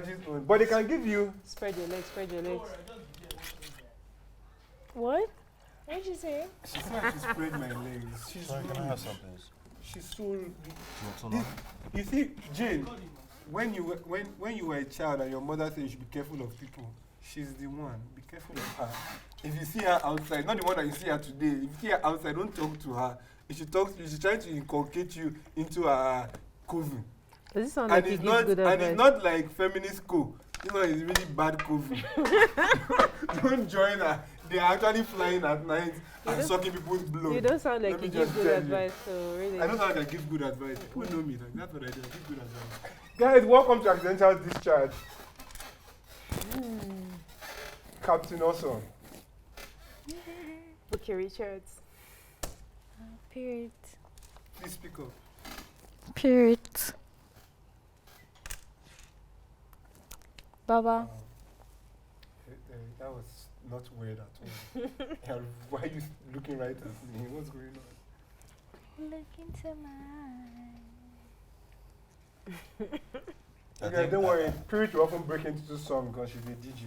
Margie's own. But they can give you... Spread your legs, spread your legs. What? What did you say? She said I should spread my legs. She's Sorry, can I rude. have some, please? She's so... This, You see, Jane, when you were a child and your mother said you should be careful of people, she's the one. Be careful of her. If you see her outside, not the one that you see her today, if you see her outside, don't talk to her. If she talks, she's trying to inculcate you into her coven. Does it sound And like it's you not, give good and advice? it's not like feminist co. You know, it's really bad coven. Don't join her. They are actually flying at night and sucking people's blood. You don't sound like Let you me give just good tell you. advice, so really. I don't sound like I give good advice. People know me. Like, that's what I do. I give good advice. Guys, welcome to Accidental Discharge. Captain Awesome. Bukky Richards. Pirit. Please speak up. Pirit. Baba. That was not weird at all. Why are you looking right at me? What's going on? Look into my Okay, don't worry. Pirit will often break into the song because she's a DJ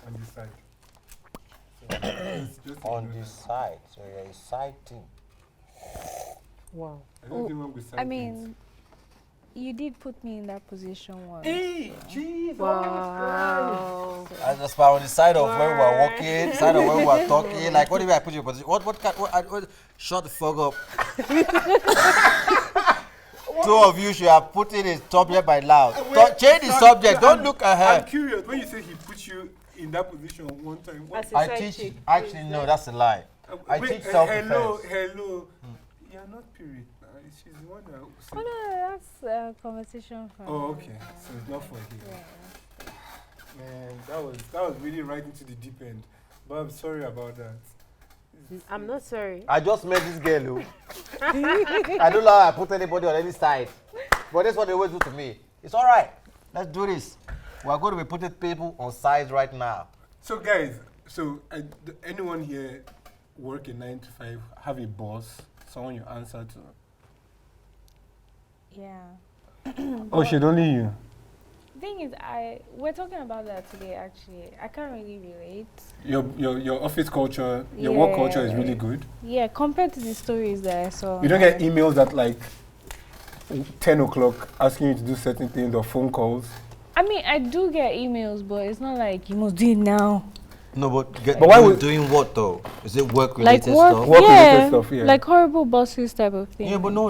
on this side. So just on ignore this that. side, so you're a side team. Wow. I don't think wrong with side I things. mean, you did put me in that position once. Hey, Jesus Wow. I just found on the side of where we were walking, side of where we were talking. Like, what if I put you in position? What shut the fuck up. Two of you should have put in a subject by loud. Change the subject. Don't look I'm ahead. curious. When you say he put you in that position one time, what? As a I side teach. chick, Actually, no, that's a lie. I wait, teach self-defense. Hello. You're not Pirit. She's the one that. Oh no, that's a conversation from. Oh, okay. So it's not for here. Man, that was really right into the deep end. But I'm sorry about that. I'm not sorry. I just met this girl. I don't know how I put anybody on any side. But that's what they always do to me. It's all right. Let's do this. We're going to be putting people on sides right now. So guys, anyone here work a 9 to 5, have a boss, someone you answer to? Yeah. Oh, shit, only you. Thing is, we're talking about that today. Actually, I can't really relate. Your office culture, your work culture is really good. Yeah, compared to the stories that I saw. You don't get emails at like 10 o'clock asking you to do certain things or phone calls. I mean, I do get emails, but it's not like you must do it now. No, but why would doing what though? Is it work-related Like stuff? Work-related stuff, yeah. Like horrible bosses type of thing. Yeah, but no,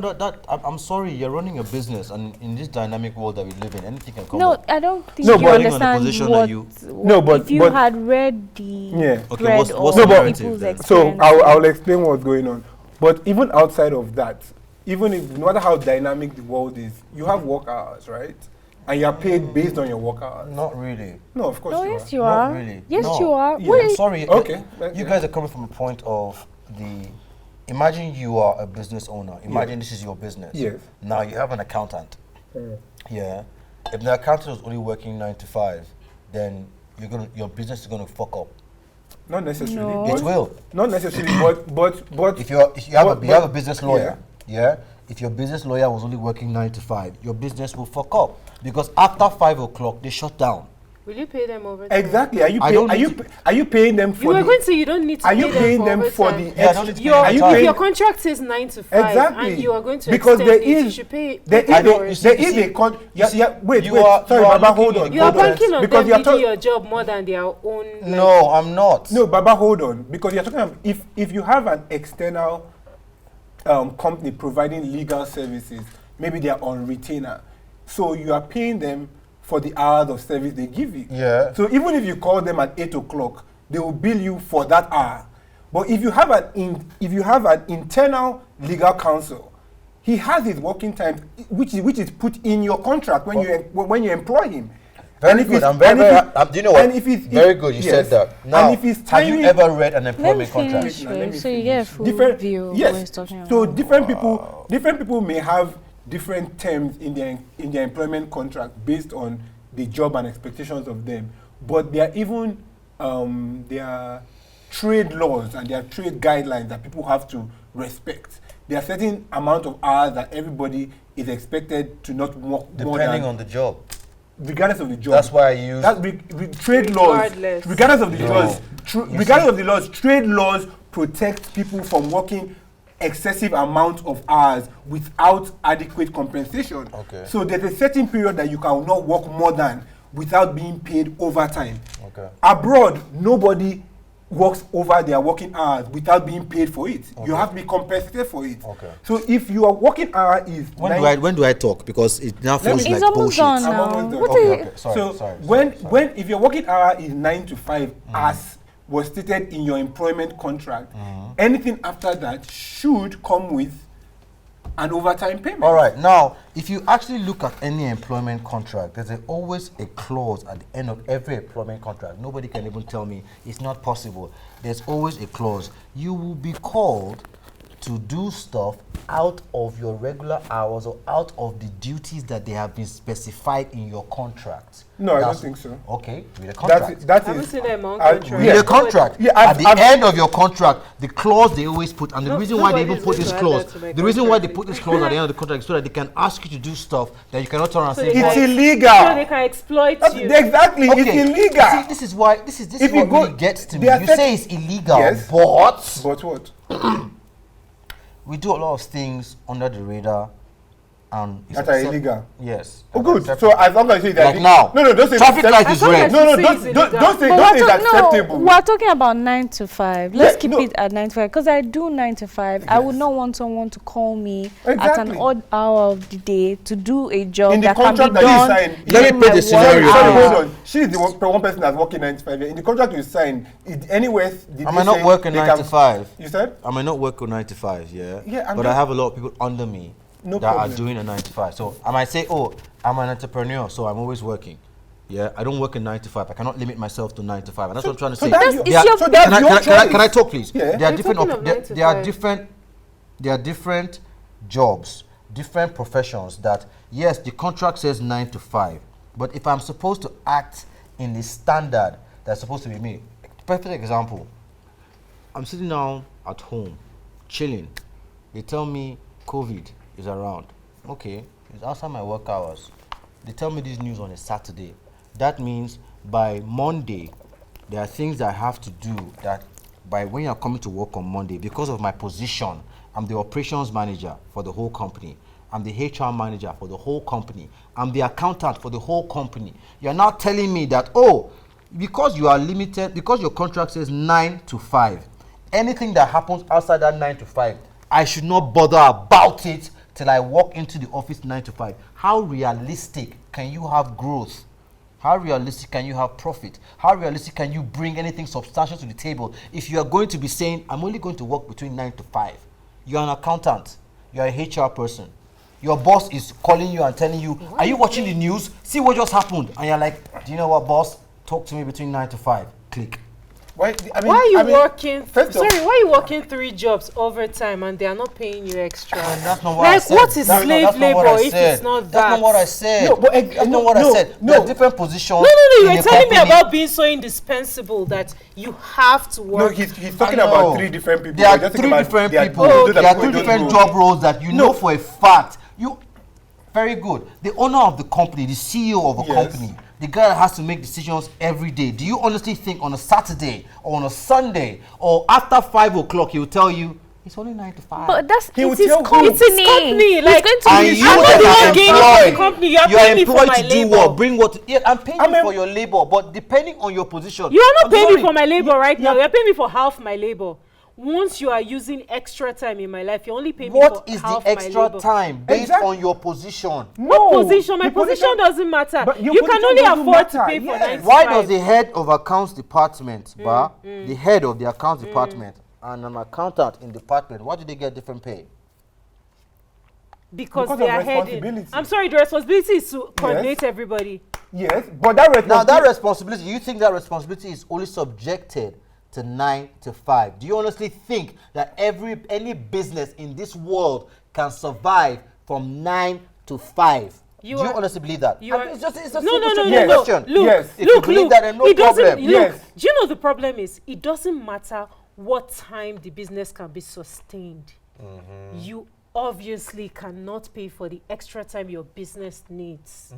I'm sorry, you're running a business, and in this dynamic world that we live in, anything can come No, up. I don't think No, you but- understand Position what, that you- No, but- if you but- had read the Yeah. Okay, thread what's of the narrative people's then? So experience. I'll explain what's going on. But even outside of that, even if, no matter how dynamic the world is, you have work hours, right? And you're paid based on your work hours. Not really. No, of course No, you yes are. you Not are. really. Yes, No. you are. Yeah. What I'm is- sorry. Okay. You guys are coming from a point of imagine you are a business owner. Imagine this is your business. Yes. Now you have an accountant. Yeah. If the accountant was only working 9 to 5, then your business is gonna fuck up. Not necessarily. No. But It will. Not necessarily, but If you have but- a business lawyer, yeah. If your business lawyer was only working 9 to 5, your business will fuck up because after 5 o'clock they shut down. Will you pay them overtime? exactly. Are you I don't are need you are you paying them for You were the? going to say you don't need to Are pay you paying them for overtime. the Yeah, I don't extra? need to pay Your, Are you if paying? your contract says 9 to 5 Exactly. and you are going to Because extend there it, you is- should pay There pay is for a, it. there is a con. Wait, you wait. are- Sorry, you are Baba, hold looking on. at You are hold on. banking on Because them you are needing talking. your job more than their own. No, I'm not. No, Baba, hold on. Because you're talking about if you have an external company providing legal services, maybe they are on retainer, so you are paying them for the hours of service they give you. Yeah. So even if you call them at 8 o'clock, they will bill you for that hour. But if you have an internal legal counsel, he has his working time, which is put in your contract when you employ him. Very good. I'm very, do you know what? And if it's Very good. You said that. Now, and if it's have you timing- ever read an Let me employment contract? finish, Let me babe, so you get a full different view of yes. what he's talking So about. different people may have different terms in their employment contract based on the job and expectations of them. But there are even there are trade laws and there are trade guidelines that people have to respect. There are certain amount of hours that everybody is expected to not work more Depending than. on the job. regardless of the job. That's why I use. That's trade laws. Regardless. Regardless of the No. laws. Regardless of the laws, trade laws protect people from working excessive amount of hours without adequate compensation. Okay. So there's a certain period that you cannot work more than without being paid overtime. Okay. Abroad, nobody works over their working hours without being paid for it. Okay. You have to be compensated for it. Okay. So if your working hour is When do I talk? Because it now feels It's like almost bullshit. gone I'm now. almost done. What Okay, are okay. Sorry, so sorry. when if your working hour is 9 to 5 as was stated in your employment contract, anything after that should come with an overtime payment. All right. Now, if you actually look at any employment contract, there's always a clause at the end of every employment contract. Nobody can even tell me it's not possible. There's always a clause. You will be called to do stuff out of your regular hours or out of the duties that they have been specified in your contract. No, I don't That's- think so. Okay, read the contract. That I haven't is seen them on I- contract. Read yeah. the contract. Yeah, At the end of your contract, the clause they always put, and the No, reason why they nobody even is put going this to add clause, that to my the reason why they contract. put this clause at the end of the contract is so that they can ask you to do stuff that you cannot turn around So and say, they It's can- illegal. So they can exploit That's- you. exactly, okay, it's illegal. See, this is why this is If you what go- really gets to me. they are You set- say it's illegal, Yes. but But what? we do a lot of things under the radar, and it's That are accept- illegal. Yes. Oh, that are good. acceptable. So as long as you say that. Like now. No, don't say Traffic it's light accept- is As long red. as No, you say don't it's say illegal. don't say But it's acceptable. we're talking about 9 to 5. Let's Yeah, keep no. it at 9 to 5 because I do 9 to 5. I would not want someone to call me at Exactly. an odd hour of the day to do a job In the that can be contract that done. you signed, Let me during put my the work scenario. Sorry, hours. hold on. She's the one person that's working 9 to 5. In the contract you signed, anywhere did I they might not say work in they 9 can- to 5. You said? I might not work on 9 to 5, yeah. Yeah, I'm but I just- have a lot of people under me No that problem. are doing a 9 to 5. So I might say, oh, I'm an entrepreneur, so I'm always working. Yeah, I don't work in 9 to 5. I cannot limit myself to 9 to 5. And that's what I'm trying to So say. that's It's your, your- so that's your choice. Can I talk, please? Yeah. There are We're different. talking of 9 to There are 5. different. There are different jobs, different professions. That yes, the contract says 9 to 5, but if I'm supposed to act in the standard that's supposed to be me, perfect example. I'm sitting down at home, chilling. They tell me COVID is around. Okay, it's outside my work hours. They tell me this news on a Saturday. That means by Monday, there are things that I have to do that by when you're coming to work on Monday, because of my position, I'm the operations manager for the whole company. I'm the HR manager for the whole company. I'm the accountant for the whole company. You're now telling me that, oh, because you are limited, because your contract says 9 to 5, anything that happens outside that 9 to 5, I should not bother about it till I walk into the office 9 to 5. How realistic can you have growth? How realistic can you have profit? How realistic can you bring anything substantial to the table if you are going to be saying, I'm only going to work between 9 to 5? You're an accountant. You're a HR person. Your boss is calling you and telling you, are you watching the news? See what just happened. And you're like, do you know what, boss? Talk to me between 9 to 5. Click. Why, Why are you working? first of- Sorry, why are you working 3 jobs overtime and they are not paying you extra? And that's not what I Like, said. what is That's slave not what labor I if said. it's not That's not what I that? said. No, but, That's not what I said. no. There are different positions. No, in you were a telling me company. about being so indispensable that you have to No, work. he's talking I know. about 3 different people. There are We're just 3 talking about different their- people. those There that are go 3 in those different roles. job roles that you know for a fact. You very good. The owner of the company, the CEO of a Yes. company, the guy that has to make decisions every day. Do you honestly think on a Saturday or on a Sunday or after 5 o'clock he will tell you it's only 9 to 5? But that's He will it's his tell you. company. It's his company, like, He's and going to you I'm not the that one are gaining from the employed, company. You are you are paying me for employed my to do labor. what? Bring what? Yeah, I'm paying you I'm for your labor, but depending on your position. You are not I'm paying me sorry. for my labor right now. yeah. You're paying me for half my labor. Once you are using extra time in my life, you only pay me What for is the half my extra labor. time based Exactly. on your position? What No, position? My the position doesn't matter. But your You can position only doesn't afford to matter, pay for yes. 9 to Why 5. does the head of accounts department, the head of the accounts department and an accountant in department, why do they get different pay? Because Because they of are heading. responsibility. I'm sorry, the responsibility is to coordinate everybody. Yes, but that Now that responsibility. responsibility, you think that responsibility is only subjected to 9 to 5? Do you honestly think that any business in this world can survive from 9 to 5? You Do you are- honestly believe that? you I are- mean, it's a No, simple, no, simple Yes. question. Look, Yes. If you look, believe look. that, then no It doesn't. problem. Look, Yes. do you know the problem is? It doesn't matter what time the business can be sustained. You obviously cannot pay for the extra time your business needs.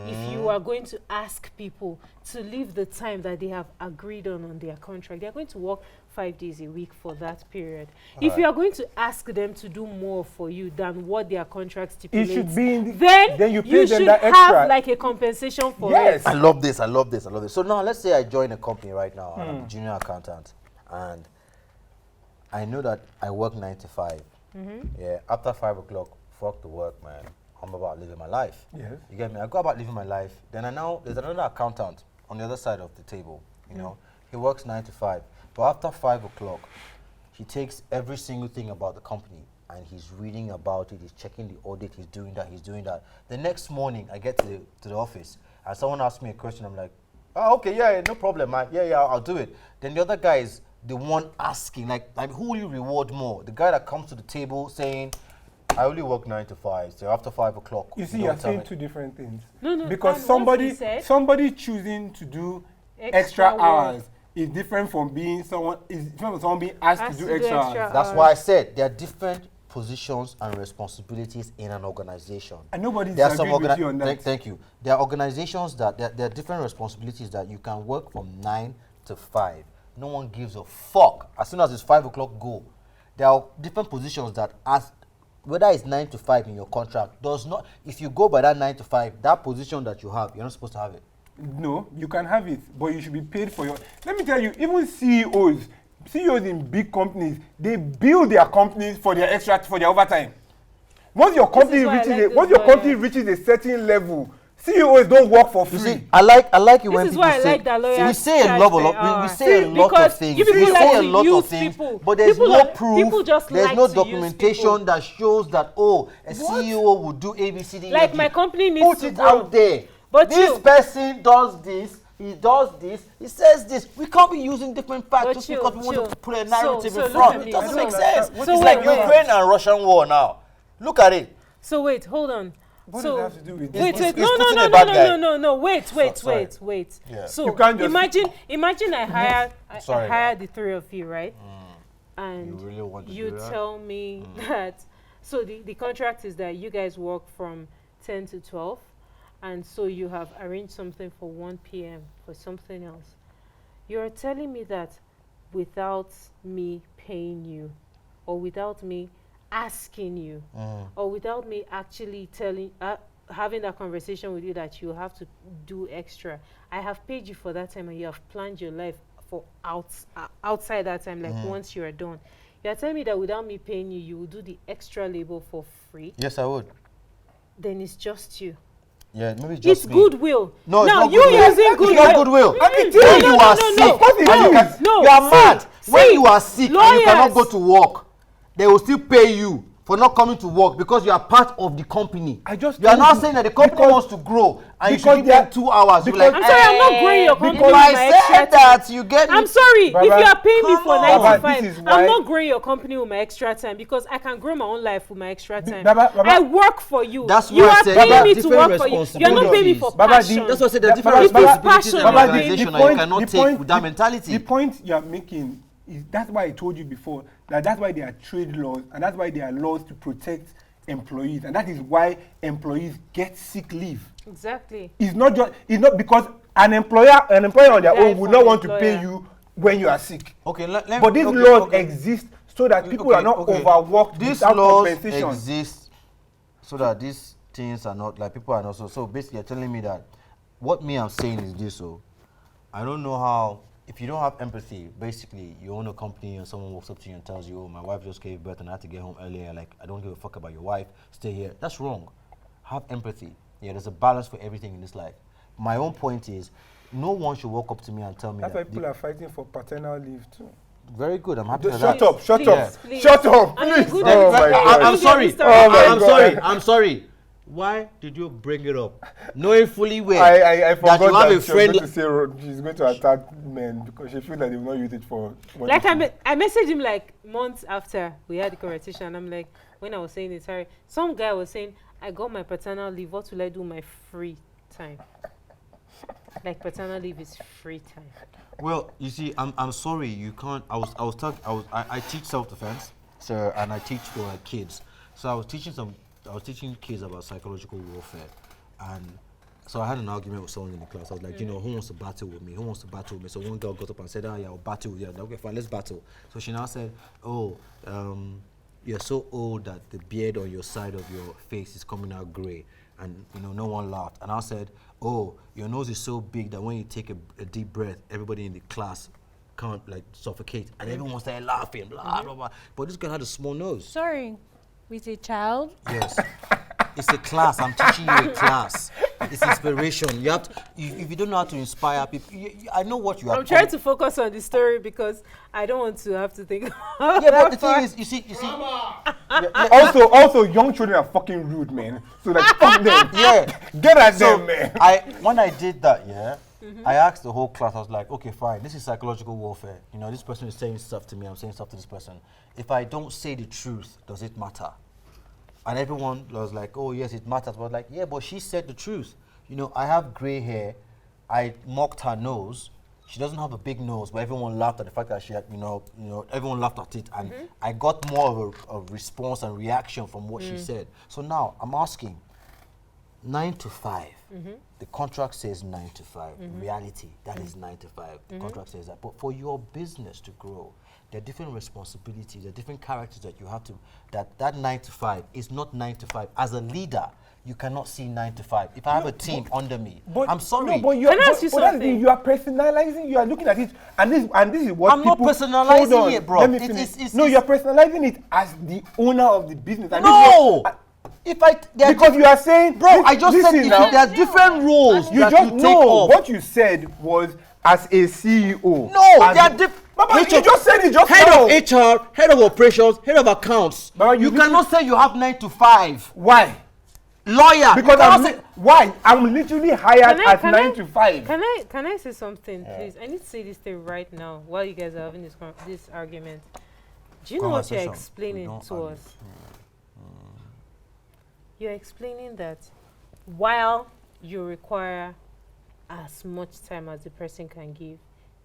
If you are going to ask people to leave the time that they have agreed on their contract, they're going to work 5 days a week for that period. If you are going to ask them to do more for you than what their contract stipulates, It should be in the, then you pay you them should that have extra. like a compensation for Yes. it. I love this. I love this. I love this. So now let's say I join a company right now. And I'm a junior accountant, and I know that I work 9 to 5. Yeah. After 5 o'clock, fuck the work, man. I'm about living my life. Yes. You get me? I go about living my life. Then there's another accountant on the other side of the table. You know, he works 9 to 5. But after 5 o'clock, he takes every single thing about the company and he's reading about it. He's checking the audit. He's doing that. He's doing that. The next morning, I get to the office and someone asks me a question. I'm like, oh, okay, yeah, no problem, man. Yeah, I'll do it. Then the other guy is the one asking, like who will you reward more? The guy that comes to the table saying, I only work 9 to 5, so after 5 o'clock. You see, you're saying 2 different things. No, Because and what he said- somebody choosing to do extra hours is different from being someone being asked to do extra hours. That's why I said there are different positions and responsibilities in an organization. And nobody There are some disagrees with you on that. Thank you. There are organizations that there are different responsibilities that you can work from 9 to 5. No one gives a fuck. As soon as it's 5 o'clock, go. There are different positions that whether it's 9 to 5 in your contract does not. If you go by that 9 to 5, that position that you have, you're not supposed to have it. No, you can have it, but you should be paid for your. Let me tell you, even CEOs in big companies, they build their companies for their overtime. Once your company reaches a certain level, CEOs don't work for free. You see, I like it when This is people why I say, like that lawyers we say a charge lot, per hour. we say a lot of Because things. you people We like say a to lot of use things, people. but there's People no like- proof. people just There's like no to use documentation people. that shows that a CEO would do ABCD. Like my company needs Put to it grow. out there. But this you- person does this. He does this. He says this. We can't be using different facts But just you- because we want you- to put a so- narrative so in look front. at It me. doesn't So- make sense. so It's like wait. Ukraine and Russian war now. Look at it. So wait, hold on. What so does that have to do with wait, this? wait, It's no, putting a bad guy. no. Wait. sorry. Yeah. So You can't just- imagine I Sorry. hired the 3 of you, right? And You really want to you do that? tell me that. So the contract is that you guys work from 10 to 12, and so you have arranged something for 1 p.m. for something else. You're telling me that without me paying you, or without me asking you, or without me actually having that conversation with you that you have to do extra. I have paid you for that time and you have planned your life for outside that time, like once you are done. You are telling me that without me paying you, you will do the extra labor for free? Yes, I would. Then it's just you. Yeah, maybe just It's me. goodwill. No, it's now not you goodwill. using It's goodwill. not goodwill. When No, you no, are no, sick, no. you are mad. When you are sick and you Lawyers. cannot go to work, they will still pay you for not coming to work because you are part of the company. I just You are told not you saying that the company because- wants to grow and you because should give they are- them 2 hours. You're because- like, I'm sorry, I'm not growing your company because with I my said extra that you get I'm it. sorry, Baba, if you are paying me come for on. 9 to Baba, 5, this is why- I'm not growing your company with my extra time because I can grow my own life with my extra time. Baba, I work for you. That's You why I are said paying there are me to different work for you. You're not paying me for Baba, passion. That's what I said. There are Yeah, different Baba, responsibilities in an Baba, organization and you cannot take with that mentality. The point you are making is that's why I told you before that's why there are trade laws and that's why there are laws to protect employees, and that is why employees get sick leave. Exactly. It's not because an employer on their Die own would for not an want to pay employer. you when you are sick. Okay, But these laws exist so that people are not overworked These without laws compensation. exist so that these things are not like people are not so basically you're telling me that what I'm saying is this. So I don't know how, if you don't have empathy, basically you own a company and someone walks up to you and tells you, oh, my wife just gave birth and I had to get home earlier, like I don't give a fuck about your wife, stay here. That's wrong. Have empathy. Yeah, there's a balance for everything in this life. My own point is no one should walk up to me and tell me That's why that people are fighting for paternal leave too. very good, I'm happy for Shut that. up, shut Please, up, please. shut up, I'm a please. good Oh my example. God. I'm sorry. Oh my God. I'm sorry. Why did you bring it up? Knowing fully well I forgot that you have a she was friend. going to say she's going to attack men because she feels that they will not use it for what Like it is. I messaged him like months after we had the conversation. I'm like, when I was saying it, sorry, some guy was saying, I got my paternal leave. What will I do with my free time? Like paternal leave is free time. Well, you see, I'm sorry, you can't. I teach self-defense, so and I teach for kids. So I was teaching kids about psychological warfare, and so I had an argument with someone in the class. I was like, you know, who wants to battle with me? Who wants to battle with me? So one girl got up and said, oh yeah, I'll battle with you. Like, okay, fine, let's battle. So she now said, oh, you're so old that the beard on your side of your face is coming out gray. And you know, no one laughed. And I said, oh, your nose is so big that when you take a deep breath, everybody in the class can't like suffocate. And everyone started laughing, blah, blah, blah. But this girl had a small nose. Sorry, with a child? Yes. It's a class. I'm teaching you a class. It's inspiration. You have to, if you don't know how to inspire people, I know what you are. I'm trying to focus on the story because I don't want to have to think. Yeah, but the thing is, you see. Also, young children are fucking rude, man. So like, fuck them. Yeah, get at them, man. When I did that, yeah, I asked the whole class. I was like, okay, fine. This is psychological warfare. You know, this person is saying stuff to me. I'm saying stuff to this person. If I don't say the truth, does it matter? And everyone was like, oh, yes, it matters. But I was like, yeah, but she said the truth. You know, I have gray hair. I mocked her nose. She doesn't have a big nose, but everyone laughed at the fact that she had, you know, everyone laughed at it. And I got more of a response and reaction from what she said. So now I'm asking, 9 to 5. The contract says 9 to 5. Reality, that is 9 to 5. The contract says that. But for your business to grow, there are different responsibilities, there are different characters that you have to, that 9 to 5 is not 9 to 5. As a leader, you cannot see 9 to 5. If I have a team under me, I'm sorry. No, but Can I ask you something? You are personalizing, you are looking at it, and this is what I'm not personalizing it, bro. Let me finish. No, you're personalizing it as the owner of the business. And No! Because you are saying, bro, I just said there are different roles you that just you take know off. what you said was as a CEO. No, they are different. You just said it just head now. of HR, head of operations, head of accounts. But you cannot say you have 9 to 5. Why? Lawyer. Because why? I'm literally hired at 9 to 5. Can I say something, please? I need to say this thing right now while you guys are having this argument. Do you know what you're explaining to us? You're explaining that while you require as much time as the person can give,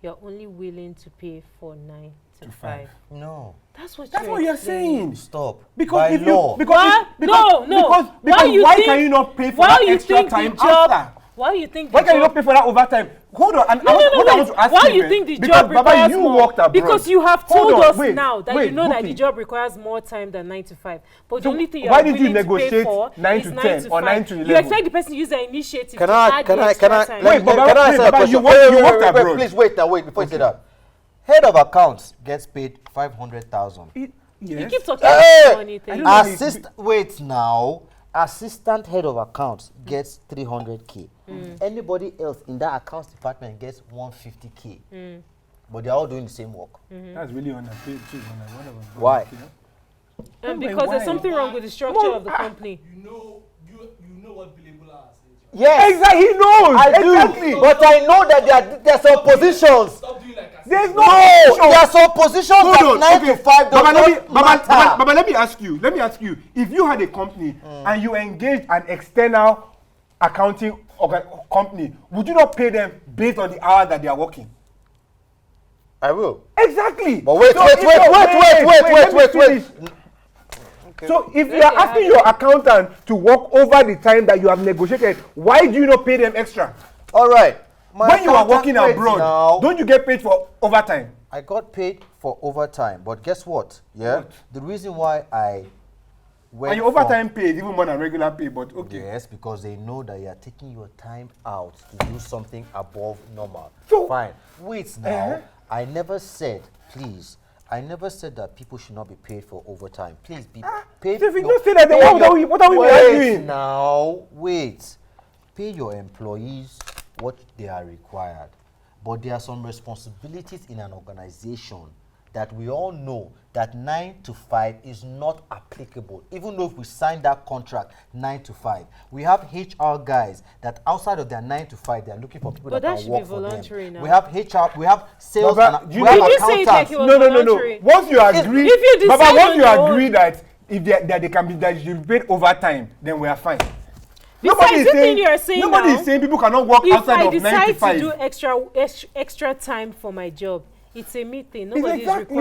you're only willing to pay for 9 to 5. No. That's what you're saying. Stop. Because By if law. Why can you not pay for that extra time after? Why you think Why can you not pay for that overtime? Hold on, I want to ask why you, you think the because job Baba, requires you more? worked abroad. Because you have Hold told on, us wait, now that wait, you know that Bukky. the job requires more time than 9 to 5. But So the only thing why you're did you willing to pay negotiate for 9 is to 9 10 to or 5. 9 to 11? You expect the person to use the initiative Can to I add the extra time. Wait, can I Baba, answer a Baba, you question? worked abroad. Please wait before you say that. Head of accounts gets paid 500,000. You Yes. keep talking about money thing. Wait now. Assistant head of accounts gets 300K. Anybody else in that accounts department gets 150K. But they're all doing the same work. That's really unpaid too. Why? And because there's something wrong with the structure of the company. You know what billable hours is. Yes, Exactly, he knows. I Exactly. do. But I know that there are some positions. Stop doing like I said. There's No, no. there are some positions Hold that on. 9 to 5 does not matter. Baba, let me ask you. If you had a company and you engaged an external accounting company, would you not pay them based on the hours that they are working? I will. Exactly. But wait. Let me finish. So if you are asking your accountant to work over the time that you have negotiated, why do you not pay them extra? All right. When you are working abroad, don't you get paid for overtime? I got paid for overtime, but guess what? Yeah, What? the reason why I went And your overtime pay is even more than regular pay, but okay. Yes, because they know that you are taking your time out to do something above normal. So- Fine. Wait now. I never said, please. I never said that people should not be paid for overtime. Please be paid. So if you don't say that, then what are we arguing? Now, wait. Pay your employees what they are required. But there are some responsibilities in an organization that we all know that 9 to 5 is not applicable. Even though if we sign that contract 9 to 5, we have HR guys that outside of their 9 to 5, they are looking for people But that that can should work be for voluntary them. now. We have HR, we have sales, Baba, and you we have know- Did you say it like accountants. it was No. voluntary? Once you agree, If you Baba, decide once on you your agree own- that if they can be that you paid overtime, then we are fine. Besides, the thing you are saying nobody now, is saying people cannot work if outside I of 9 to decide 5. to do extra time for my job, it's a me thing. Nobody is Exactly.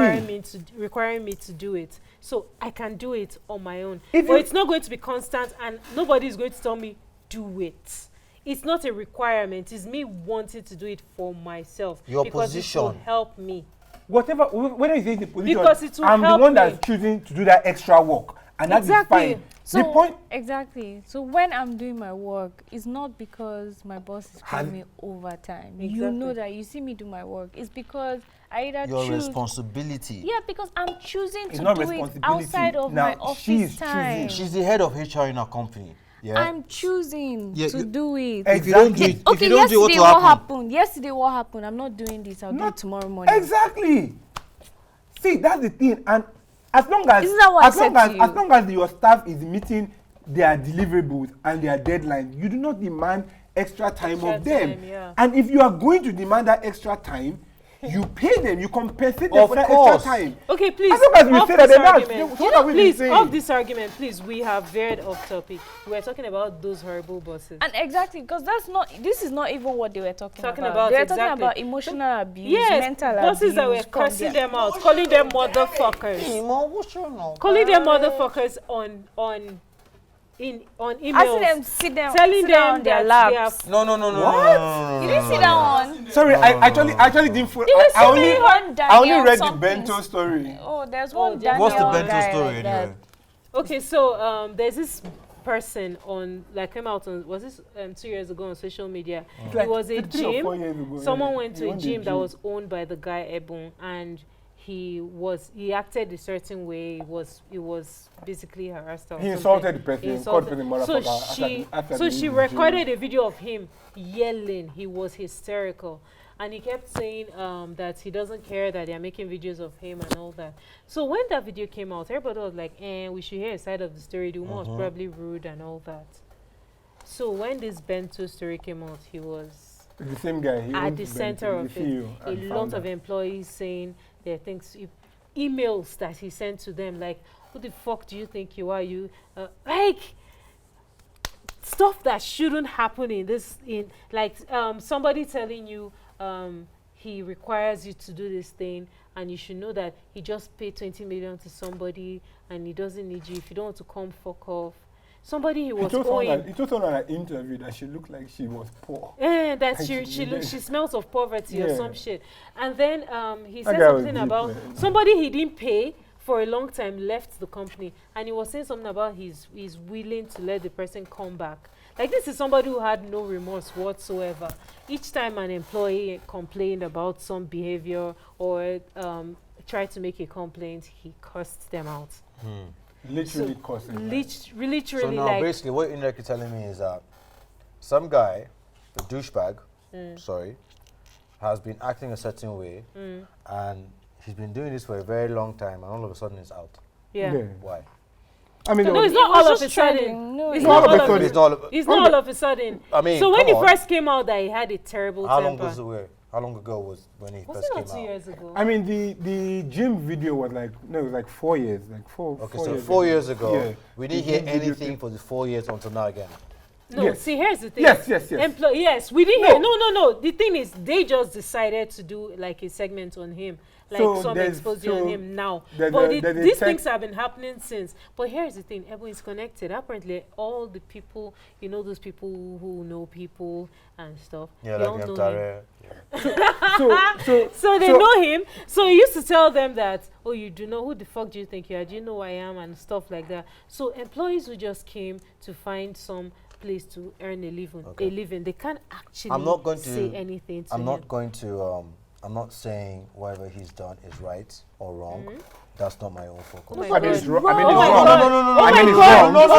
requiring me to do it. so I can do it on my own. If But you- it's not going to be constant, and nobody is going to tell me do it. It's not a requirement. It's me wanting to do it for myself. Your because it will position. help me. Whatever, whether you say the position, Because it will I'm the help one me. that's choosing to do that extra work, and that is Exactly. fine. So The point, exactly. So when I'm doing my work, it's not because my boss is paying me overtime. You know Exactly. that you see me do my work. It's because I either Your choose. responsibility. Yeah, because I'm choosing It's to not do it responsibility. outside of Now, my she office is time. choosing. She's the head of HR in our company. Yeah. I'm choosing Yeah, to you- do it. If you don't do Exactly. it, if Okay, you don't do it, yesterday what what will happen? happened? Yesterday what happened? I'm not doing this. I'll do Not- it tomorrow morning. exactly. See, that's the thing, and as long as Isn't that what I as long said as to you? as long as your staff is meeting their deliverables and their deadlines, you do not demand extra time Extra of them. time, yeah. And if you are going to demand that extra time, you pay them, you compensate them Of for that course. extra time. Okay, please. As long as we off say that this they're not, argument. so what are we Please, saying? off this argument, please. We have veered off topic. We were talking about those horrible bosses. And exactly, because this is not even what they were talking Talking about. about They were exactly. talking about emotional abuse, Yes, mental bosses abuse. that were cursing them out, calling them motherfuckers, calling them motherfuckers on I see emails, them sit them, telling sit down on them their that they laps. are No, no, no, no, What? no, no, no, no, You no, didn't no, see no, that no. one? Sorry, I actually didn't follow. You I were only sitting on I only Daniel read the something. Bento story. Oh, there's Oh, one just- Daniel What's the Bento guy story like that. anyway? Okay, so there's this person on like came out on was this 2 years ago on social media. It's It like was a 3 or 4 gym. years ago, Someone yeah. went to He a owned gym that was owned by the guy Ebon, and he acted a certain way. He was basically harassed her. or He something. insulted the person. He He called the insulted- person So motherfucker she after so the she gym. recorded a video of him yelling. He was hysterical. And he kept saying that he doesn't care that they're making videos of him and all that. So when that video came out, everybody was like, we should hear a side of the story. The woman was probably rude and all that. So when this Bento story came out, he was The same guy. He at owns the Bento, center of the it. CEO A and lot founder. of employees saying their things, emails that he sent to them, like, who the fuck do you think you are? You like stuff that shouldn't happen in this. In like somebody telling you he requires you to do this thing, and you should know that he just paid 20 million to somebody, and he doesn't need you. If you don't want to come, fuck off. Somebody he was owing. He told someone at an interview that she looked like she was poor. That And she she looks, needed- she smells of poverty or Yeah. some shit. And then he That said guy was something deep, about man. somebody he didn't pay for a long time left the company, and he was saying something about he's willing to let the person come back. Like, this is somebody who had no remorse whatsoever. Each time an employee complained about some behavior or tried to make a complaint, he cursed them out. Literally cursing. Literally, So now, like, basically, what you're indirectly telling me is that some guy, the douchebag, sorry, has been acting a certain way, and he's been doing this for a very long time, and all of a sudden it's out. yeah. Why? I mean, No, there it's was- not all of just a sudden. trending. No, It's it's not all all of a of sudden. It's not. It's not all of a sudden. I mean, So when come he on. first came out, that he had a terrible How long temper. was the way? How long ago was when he Was first it came not 2 out? years ago? I mean, the gym video was like, no, it was like 4 years. Like four Okay, four so years 4 ago. years ago, Yeah. we didn't The hear gym video anything came- for the 4 years until now again. No, Yes. see, here's the thing. Yes. Yes, we didn't No. hear. No. The thing is, they just decided to do like a segment on him, like So some there's- exposure on so him now. there's But a- there's a these tech- things have been happening since. But here's the thing: everyone is connected. Apparently, all the people, those people who know people and stuff. Yeah, they like all know him. Tare. So they know him. So he used to tell them that, oh, you do know who the fuck do you think you are? Do you know who I am and stuff like that. So employees who just came to find some place to earn a living, they can't actually I'm not going to say anything to I'm him. not going to. I'm not saying whatever he's done is right or wrong. That's not my own focus. Oh my I mean, God. it's wrong. I mean, Oh it's my wrong. God. I mean, it's God. wrong. Oh my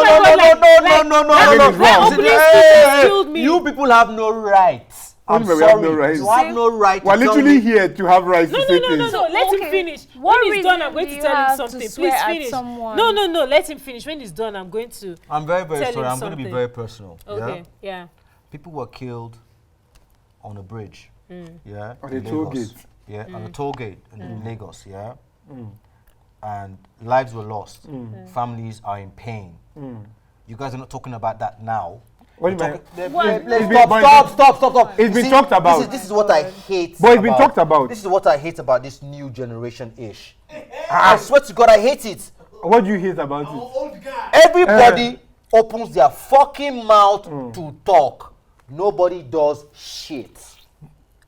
God, like, no. opening speeches killed me. You people have no rights. I'm Anyway, we have sorry. no rights. You have no right. We're to tell literally me- here to have rights to say things. No, let him Okay. finish. What When he's done, reason I'm going do to you tell him have to something. swear Please at finish. someone? No, let him finish. When he's done, I'm going to. I'm very, very Tell sorry. him I'm going to be something. very personal. Okay, yeah. People were killed on a bridge. Yeah. On in a toll Lagos. gate. Yeah, on a toll gate in Lagos. Yeah. And lives were lost. Families are in pain. You guys are not talking about that now. What do you mean? Stop. It's been See, talked about. This is what I hate. But it's been talked about. This is what I hate about this new generation-ish. I swear to God, I hate it. What do you hate about I'm an it? old guy. Everybody opens their fucking mouth to talk. Nobody does shit.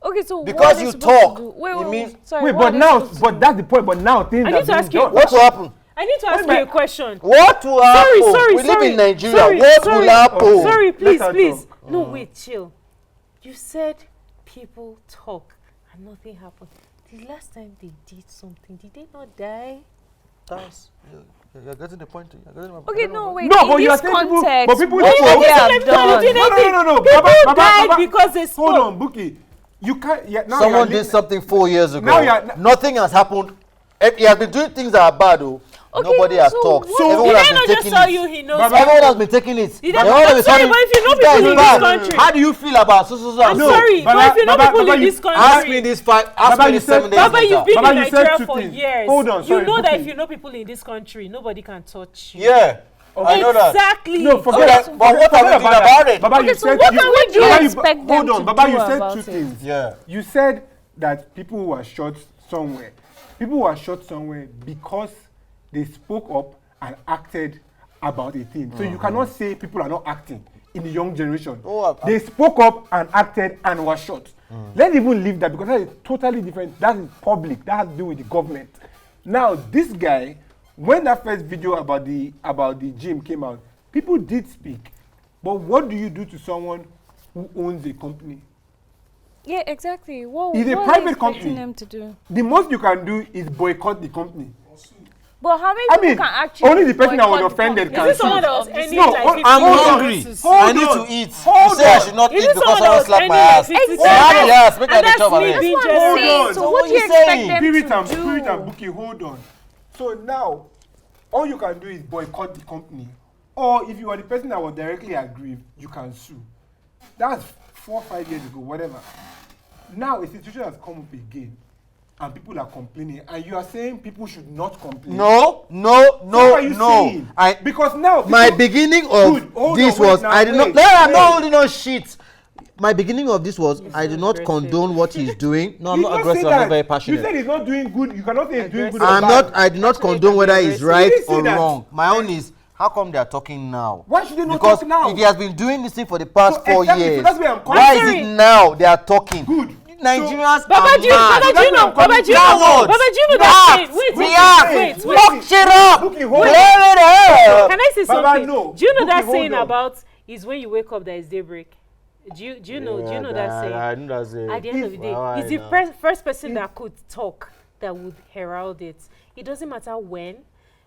Okay, so Because what are you they supposed talk, to do? Wait, it wait, means- sorry, Wait, what but are they now, supposed to but do? that's the point. But now things I are need to being ask you- done. What will happen? I need to ask you a question. What will happen? Sorry, We live in Nigeria. sorry, what sorry, will happen? Sorry, please, Let her please. talk. No, wait, chill. You said people talk and nothing happened. The last time they did something, did they not die? That's, you're getting the point. Okay, no, wait. No, in but you are this saying people- context, but people what talk. they have People done. did anything. No. People Baba, died Baba, because they spoke. Hold on, Bukky. You can't. Yeah, now Someone you're did something 4 years ago. Now you're- Nothing has happened. He has been doing things that are bad, though. Okay, Nobody has so talked. what- Did Everyone I has not been just taking tell it. you he knows? Baba- Everyone has been taking it. Did Then I- all of I'm a sorry, sudden, but if you know this guy people is in bad. this country- How do you feel about so? I'm No, sorry, Baba- but if you know Baba- people Baba, in you- this country, Ask me this five. Ask Baba, me you this said- 7 days Baba, later. you've been Baba, in you said Nigeria two for things. years. Hold on, You sorry, know that Bukky. if you know people in this country, nobody can touch you. Yeah, I know that. Exactly. No, forget Okay, that. but what are we doing about it? Baba, Okay, you so said what you- can we do? Baba, you- Expect them hold on, to Baba, do you said about two it? things. Yeah. You said that people were shot somewhere. People were shot somewhere because they spoke up and acted about a thing. So you cannot say people are not acting in the young generation. Oh, They spoke up and acted and were shot. Let's even leave that because that is totally different. That is public. That has to do with the government. Now, this guy, when that first video about the gym came out, people did speak. But what do you do to someone who owns a company? Yeah, exactly. What, It's a what private are you expecting company. them to do? The most you can do is boycott the company. But how many I people mean, can actually only the person that was boycott the offended company? can Is this someone sue. that was Of this ending No, like hold- 50 I'm Hold on. hungry. Hold I need on. to eat. Hold You say I on. should not Is eat this because someone that someone was slapped my ending like ass. 50 Exactly. Somebody else, make And I that's chop me already. being That's what I'm just saying. Hold on. So what do you What you expect saying? them Pirit to and do? Pirit and Bukky, hold on. So now, all you can do is boycott the company. Or if you are the person that was directly aggrieved, you can sue. That's 4 or 5 years ago, whatever. Now a situation has come up again, and people are complaining, and you are saying people should not complain. No. So what are you saying? Because now My people- beginning Good, of hold this on, wait was now, I did not. wait, No, I'm wait. not holding on shit. My beginning of this was I do not aggressive. condone what he's doing. No, I'm You not don't aggressive. say I'm not that. very You passionate. said he's not doing good. You cannot say he's doing good. or I'm bad. not. I do not Passionate condone can whether be he's aggressive. right You didn't say or that. wrong. My own is how come they are talking now? Why should they not Because talk now? if he has been doing this thing for the past So 4 exactly, so years, that's where I'm coming why from. is it now they are talking? Good. Nigerians Baba, are do you, mad. Baba, do you know? Baba, do you know? Cowards. Baba, do you know React. that thing? Wait, React. wait. Fuck shit up. Bukky, Blame hold on. it up. Can I say Baba, something? no. Do you know Bukky, that hold saying on. about is when you wake up there is daybreak? Do you know that saying? I know that saying. At the end of the day, Why it's the now? first person that could talk that would herald it. It doesn't matter when.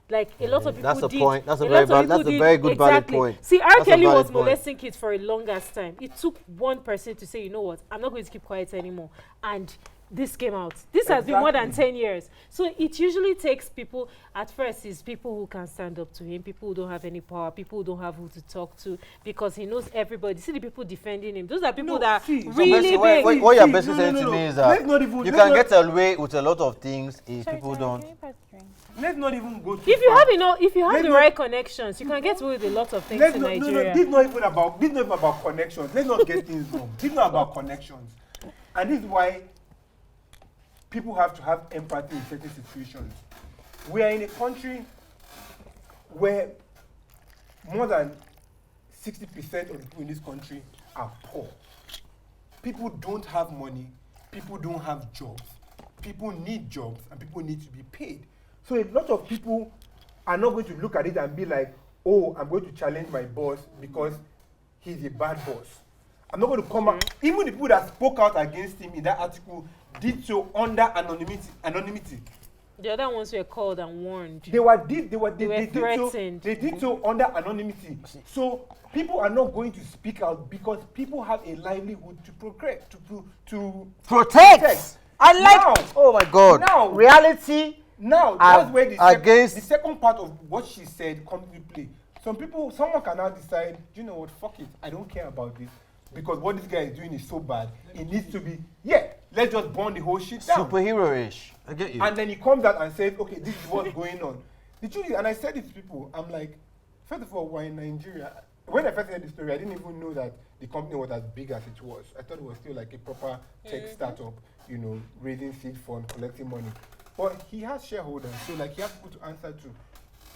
Like a lot of people That's the did. point. That's a lot very of valid- people that's a did- very good valid exactly. point. See, R. That's a Kelly valid was point. molesting kids for a longest time. It took one person to say, you know what, I'm not going to keep quiet anymore. And this came out. This has been more than Exactly. 10 years. So it usually takes people, at first, it's people who can stand up to him, people who don't have any power, people who don't have who to talk to, because he knows everybody. See the people defending him. Those are people No, that see, so really Basically, big. what you're See, basically no, saying no, to no. me is Let's that not even- you let's can not- get away with a lot of things if Sorry, people sorry, don't. can you pass the drink? Let's not even go too If you far. have if you have Let's the not- right connections, you can get away with a lot of things Let's in not, no, Nigeria. this is not even about connections. Let's not get things wrong. This is not about connections. And this is why people have to have empathy in certain situations. We are in a country where more than 60% of the people in this country are poor. People don't have money. People don't have jobs. People need jobs and people need to be paid. So a lot of people are not going to look at it and be like, oh, I'm going to challenge my boss because he's a bad boss. I'm not going to come out. Even the people that spoke out against him in that article did so under anonymity. The other ones were called and warned. They were threatened. They did so under anonymity. So people are not going to speak out because people have a livelihood to progress, to Protect. I like. Now- Oh my God. now- Reality. Now that's where the against- second part of what she said comes into play. Someone can now decide, you know what, fuck it, I don't care about this because what this guy is doing is so bad. It needs to be, let's just burn the whole shit down. Superhero-ish. I get you. And then he comes out and says, okay, this is what's going on. The truth is, and I said it to people, I'm like, first of all, we're in Nigeria. When I first heard the story, I didn't even know that the company was as big as it was. I thought it was still like a proper tech startup, you know, raising seed fund, collecting money. But he has shareholders, so like he has people to answer to.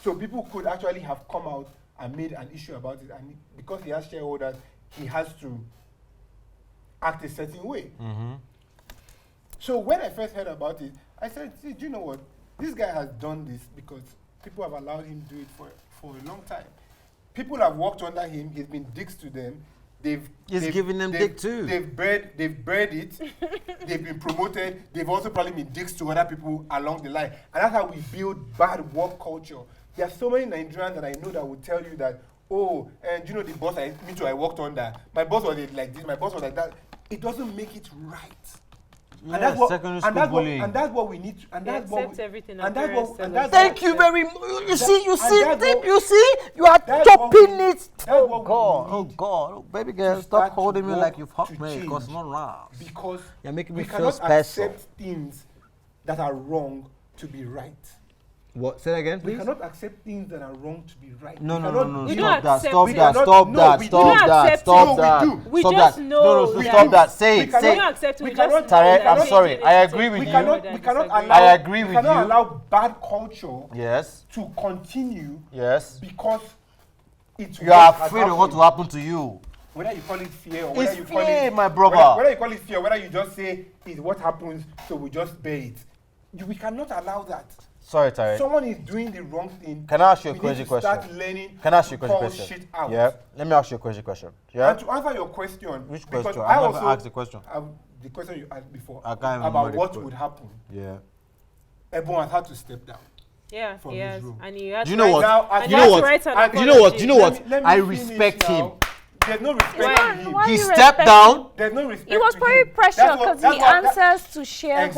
So people could actually have come out and made an issue about it, and because he has shareholders, he has to act a certain way. So when I first heard about it, I said, see, do you know what? This guy has done this because people have allowed him to do it for a long time. People have worked under him. He's been dicks to them. He's giving them dick too. They've bred it. They've been promoted. They've also probably been dicks to other people along the line. And that's how we build bad work culture. There are so many Nigerians that I know that will tell you that, oh, and you know the boss I worked under, my boss was like this, my boss was like that. It doesn't make it right. Yeah, and that's what, secondary school bullying. And that's what we need. And They that's what accept everything. and that's what. And that's Thank you very much. You see, you are that's chopping what it. that's Oh what we God, oh need God, oh, baby to girl, start stop holding to me work like you've hugged to me. Because change. not wrong. because You're making me we feel cannot special. accept things that are wrong to be right. What? Say that again, We please. cannot accept things that are wrong to be right. No, We no, cannot no, no. We deal- don't Stop that. accept Stop it. that. No, Stop we that. do. Stop We don't that. accept Stop it. No, that. we do. We Stop just that. know No, no, We stop do. that. Say We it. cannot- Say We don't it. accept it. we We just cannot- know Tare, that I'm they sorry. did it I to agree take with we you. cannot disagree. I agree with we cannot you. allow bad culture Yes. to continue Yes. because it's You are afraid of what will happen to you. Whether you call it fear or whether It's you call fear, it my brother. whether you call it fear, whether you just say it's what happens, so we just bear it. We cannot allow that. Sorry, Tare. Someone is doing the wrong thing. Can I ask you a we crazy need to start question? learning Can I ask you a to crazy call question? shit out. Yeah. Let me ask you a crazy question. Yeah. And to answer your question, Which because question? I I've never also asked the question. the question you asked before I can't remember about the what question. would happen. Yeah. Everyone has had to step down. Yeah, From he his has. room. And he has Do you know what? Now, And as he You has know to what? write an And You know what? You know apology. what? Let me I finish respect now. him. There's no respect Why- to him. why He you stepped respect down. There's no respect It was to probably him. pressure That's what- because that's he what- answers to shareholders.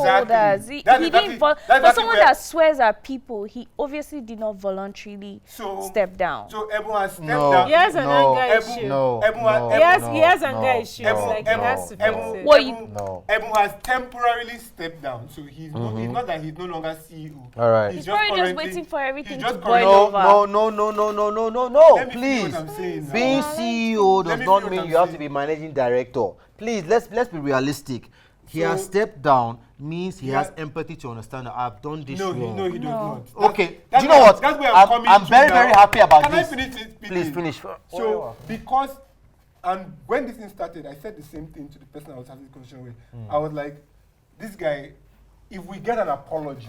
Exactly. He That's didn't. exactly- For that's exactly someone where- that swears at people, he obviously did not voluntarily So- step down. So everyone has stepped No. down. He has an No. anger Ebu- issue. No. Everyone- no, He has no, anger no, issues. no, Like, he has to no, fix it. What No. Ebu has temporarily stepped down, so he's not that he's no longer CEO. All right. He's probably just currently- waiting for everything he's to just boil currently- over. No. Let me finish Please. what I'm saying now. Being CEO Let does me not finish what mean I'm you have to saying. be managing director. Please, let's be realistic. He has So- stepped down means he Yeah. has empathy to understand that I've done this No, wrong. he does No. not. Okay, That's do you know where- what? That's where I'm coming I'm to very, now. very happy about Can this. I finish it? Please finish. So, because, and when this thing started, I said the same thing to the person I was having the conversation with. I was like, this guy, if we get an apology,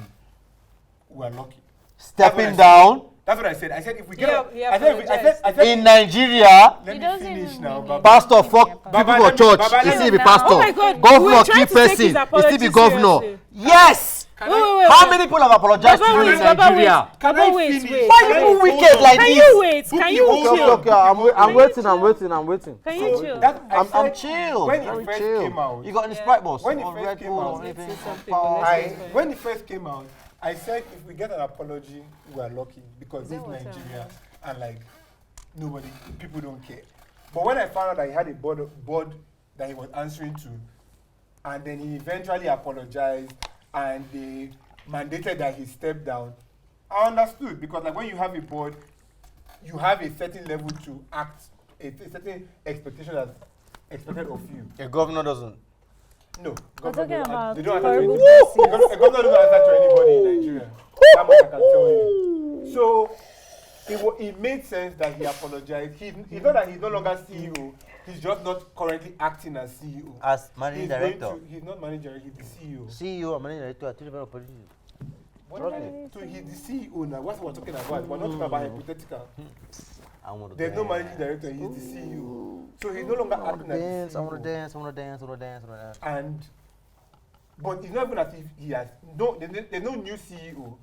we're lucky. Stepping down That's what I said. I said if we get, He I said, I said, in Nigeria, let He me doesn't finish even now, mean Baba. it. pastor fuck people Baba, for let me- church. Baba, He let still me- be now. pastor. Oh my God, we Governor, were trying key to take his person. He still apology be governor. seriously. Yes. Wait. How many people have apologized to Baba, you in wait, Baba, Nigeria? wait. Can Baba, I wait, finish? wait. Why Can you I- people hold wicked on. like Can this? you wait? Can Bukky, you hold chill? on. I'm waiting. Can you So chill? that I I'm said chill. when it I'm first chill. came out. You got any Yeah. Sprite boss? When it Or first Red came Bull out, or anything? Let's say something, Power? let's say- when it first came out, I said if we get an apology, we are lucky because this that is what Nigeria and like nobody, people don't care. But when I found out that he had a board that he was answering to, and then he eventually apologized and they mandated that he step down, I understood because like when you have a board, you have a certain level to act, a certain expectation that's expected of you. A governor doesn't. No, We're talking don't- about they don't answer to horrible anybody. A governor doesn't answer to anybody in Nigeria. That much I can tell you. So it made sense that he apologized. He's not that he's no longer CEO. He's just not currently acting as CEO. As managing director. He's not manager. He's the CEO. CEO and managing director are two different positions. Trust me. So he's the CEO now. What's we're talking about? We're not talking about hypothetical. I want to There's no managing director. He's the CEO. So he's no longer I want acting to as dance. the I want CEO. to dance. I want to dance. I want to dance. I want to dance. And but it's not even as if he has no. There's no new CEO.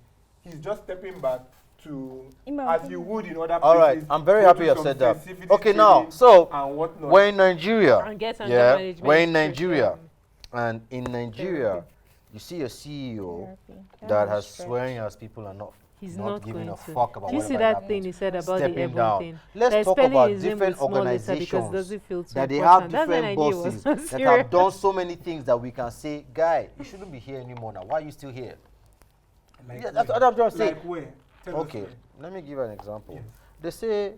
He's just stepping back to as you would in other places. All right, I'm very go happy through you have some said that. sensitivity Okay, now, training so and whatnot. we're in Nigeria. And get under Yeah, management we're in to Nigeria, them. and in Nigeria, you see a CEO that That has is stretch. swearing as people are not. He's not not giving going a to. fuck about Do you see whatever that thing he happens. said about Stepping the Ebon down. thing? Let's They're talk spelling about his name different with small letter because organizations doesn't feel too that they important. have That's when I different knew it was bosses so that serious. have done so many things that we can say, guy, you shouldn't be here anymore now. Why are you still here? Like Yeah, that's where? what I'm trying to say. Like where? Tell us Okay, where. let me give you an example. Yes. They say,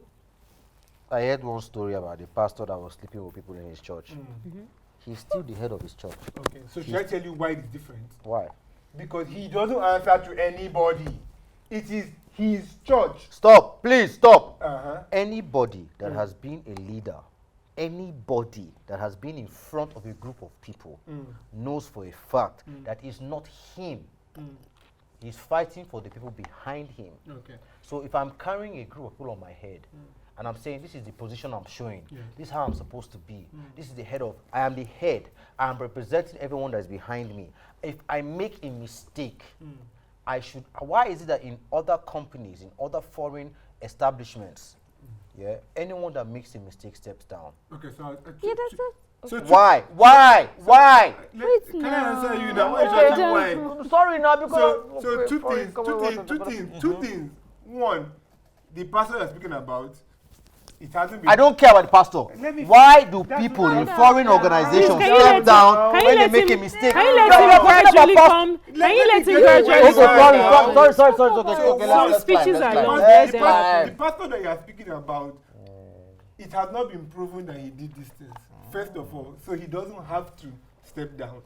I heard one story about the pastor that was sleeping with people in his church. He's still the head of his church. Okay, so should I tell you why it's different? Why? Because he doesn't answer to anybody. It is his church. Stop, please stop. Uh-huh. Anybody that has been a leader, anybody that has been in front of a group of people knows for a fact that it's not him. He's fighting for the people behind him. Okay. So if I'm carrying a group of people on my head, and I'm saying this is the position I'm showing, this is how I'm supposed to be, this is the head of, I am the head, I'm representing everyone that is behind me. If I make a mistake, I should, why is it that in other companies, in other foreign establishments, anyone that makes a mistake steps down? Okay, so Yeah, that's it. so Why? Can I answer you now? Why? Sorry now, because So two things. One, the pastor you're speaking about, it hasn't been. I don't care about the pastor. Why do people in foreign organizations Can you step let down him- can when you they let make a him- mistake? Can you let No, him we're talking about gradually past- come? Can you let him get gradually it Okay, right come? sorry. So Okay, some let's speeches climb, are let's long. climb. Let's The pastor that you are speaking about, it has not been proven that he did these things. First of all, so he doesn't have to step down.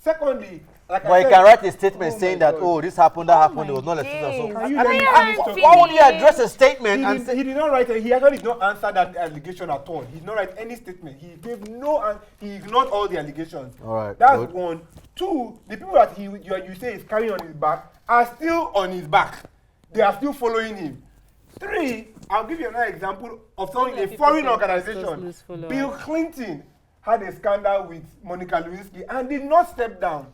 Secondly, like But I you said, can write a statement oh saying my that, God. oh, this happened, that happened, my there was no electricity. days. Can you I let mean, me I'm finish finished. Why would he address a statement and He say, did not write. He actually did not answer that allegation at all. He did not write any statement. He gave no. He ignored all the allegations. All right, That's good. one. Two. The people that you say is carrying on his back are still on his back. They are still following him. Three. I'll give you another example of someone in a People foreign think pastors organization. lose followers. Bill Clinton had a scandal with Monica Lewinsky and did not step down.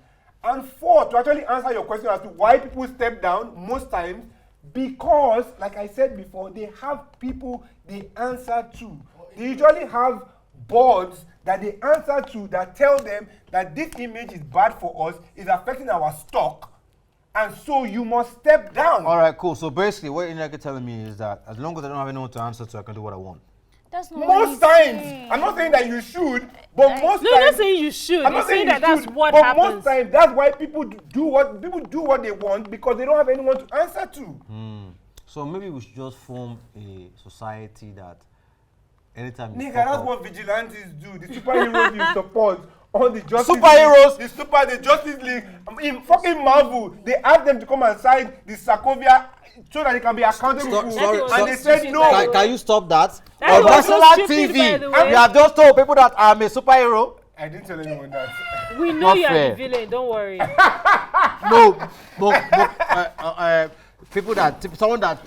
And four, to actually answer your question as to why people step down most times, because, like I said before, they have people they answer to. They usually have boards that they answer to that tell them that this image is bad for us, is affecting our stock, and so you must step down. all right, cool. So basically, what you're telling me is that as long as I don't have anyone to answer to, I can do what I want. That's not what Most he's times, saying. I'm not saying that you should, but most No, you're times, not saying you should. I'm You're not saying saying that you that's should, what but happens. most times that's why people do what they want, because they don't have anyone to answer to. So maybe we should just form a society that anytime you Nigga, fuck that's up- what vigilantes do. The superheroes you support, all the Justice Superheroes? League, the Justice League, in fucking Marvel, they asked them to come and sign the Sokovia so that they can be accountable. And they said no. Can you stop that? That On was so national stupid, TV, by the way. you have just told people that I'm a superhero. I didn't tell anyone that. We know Not you are fair. the villain. Don't worry. No, people someone that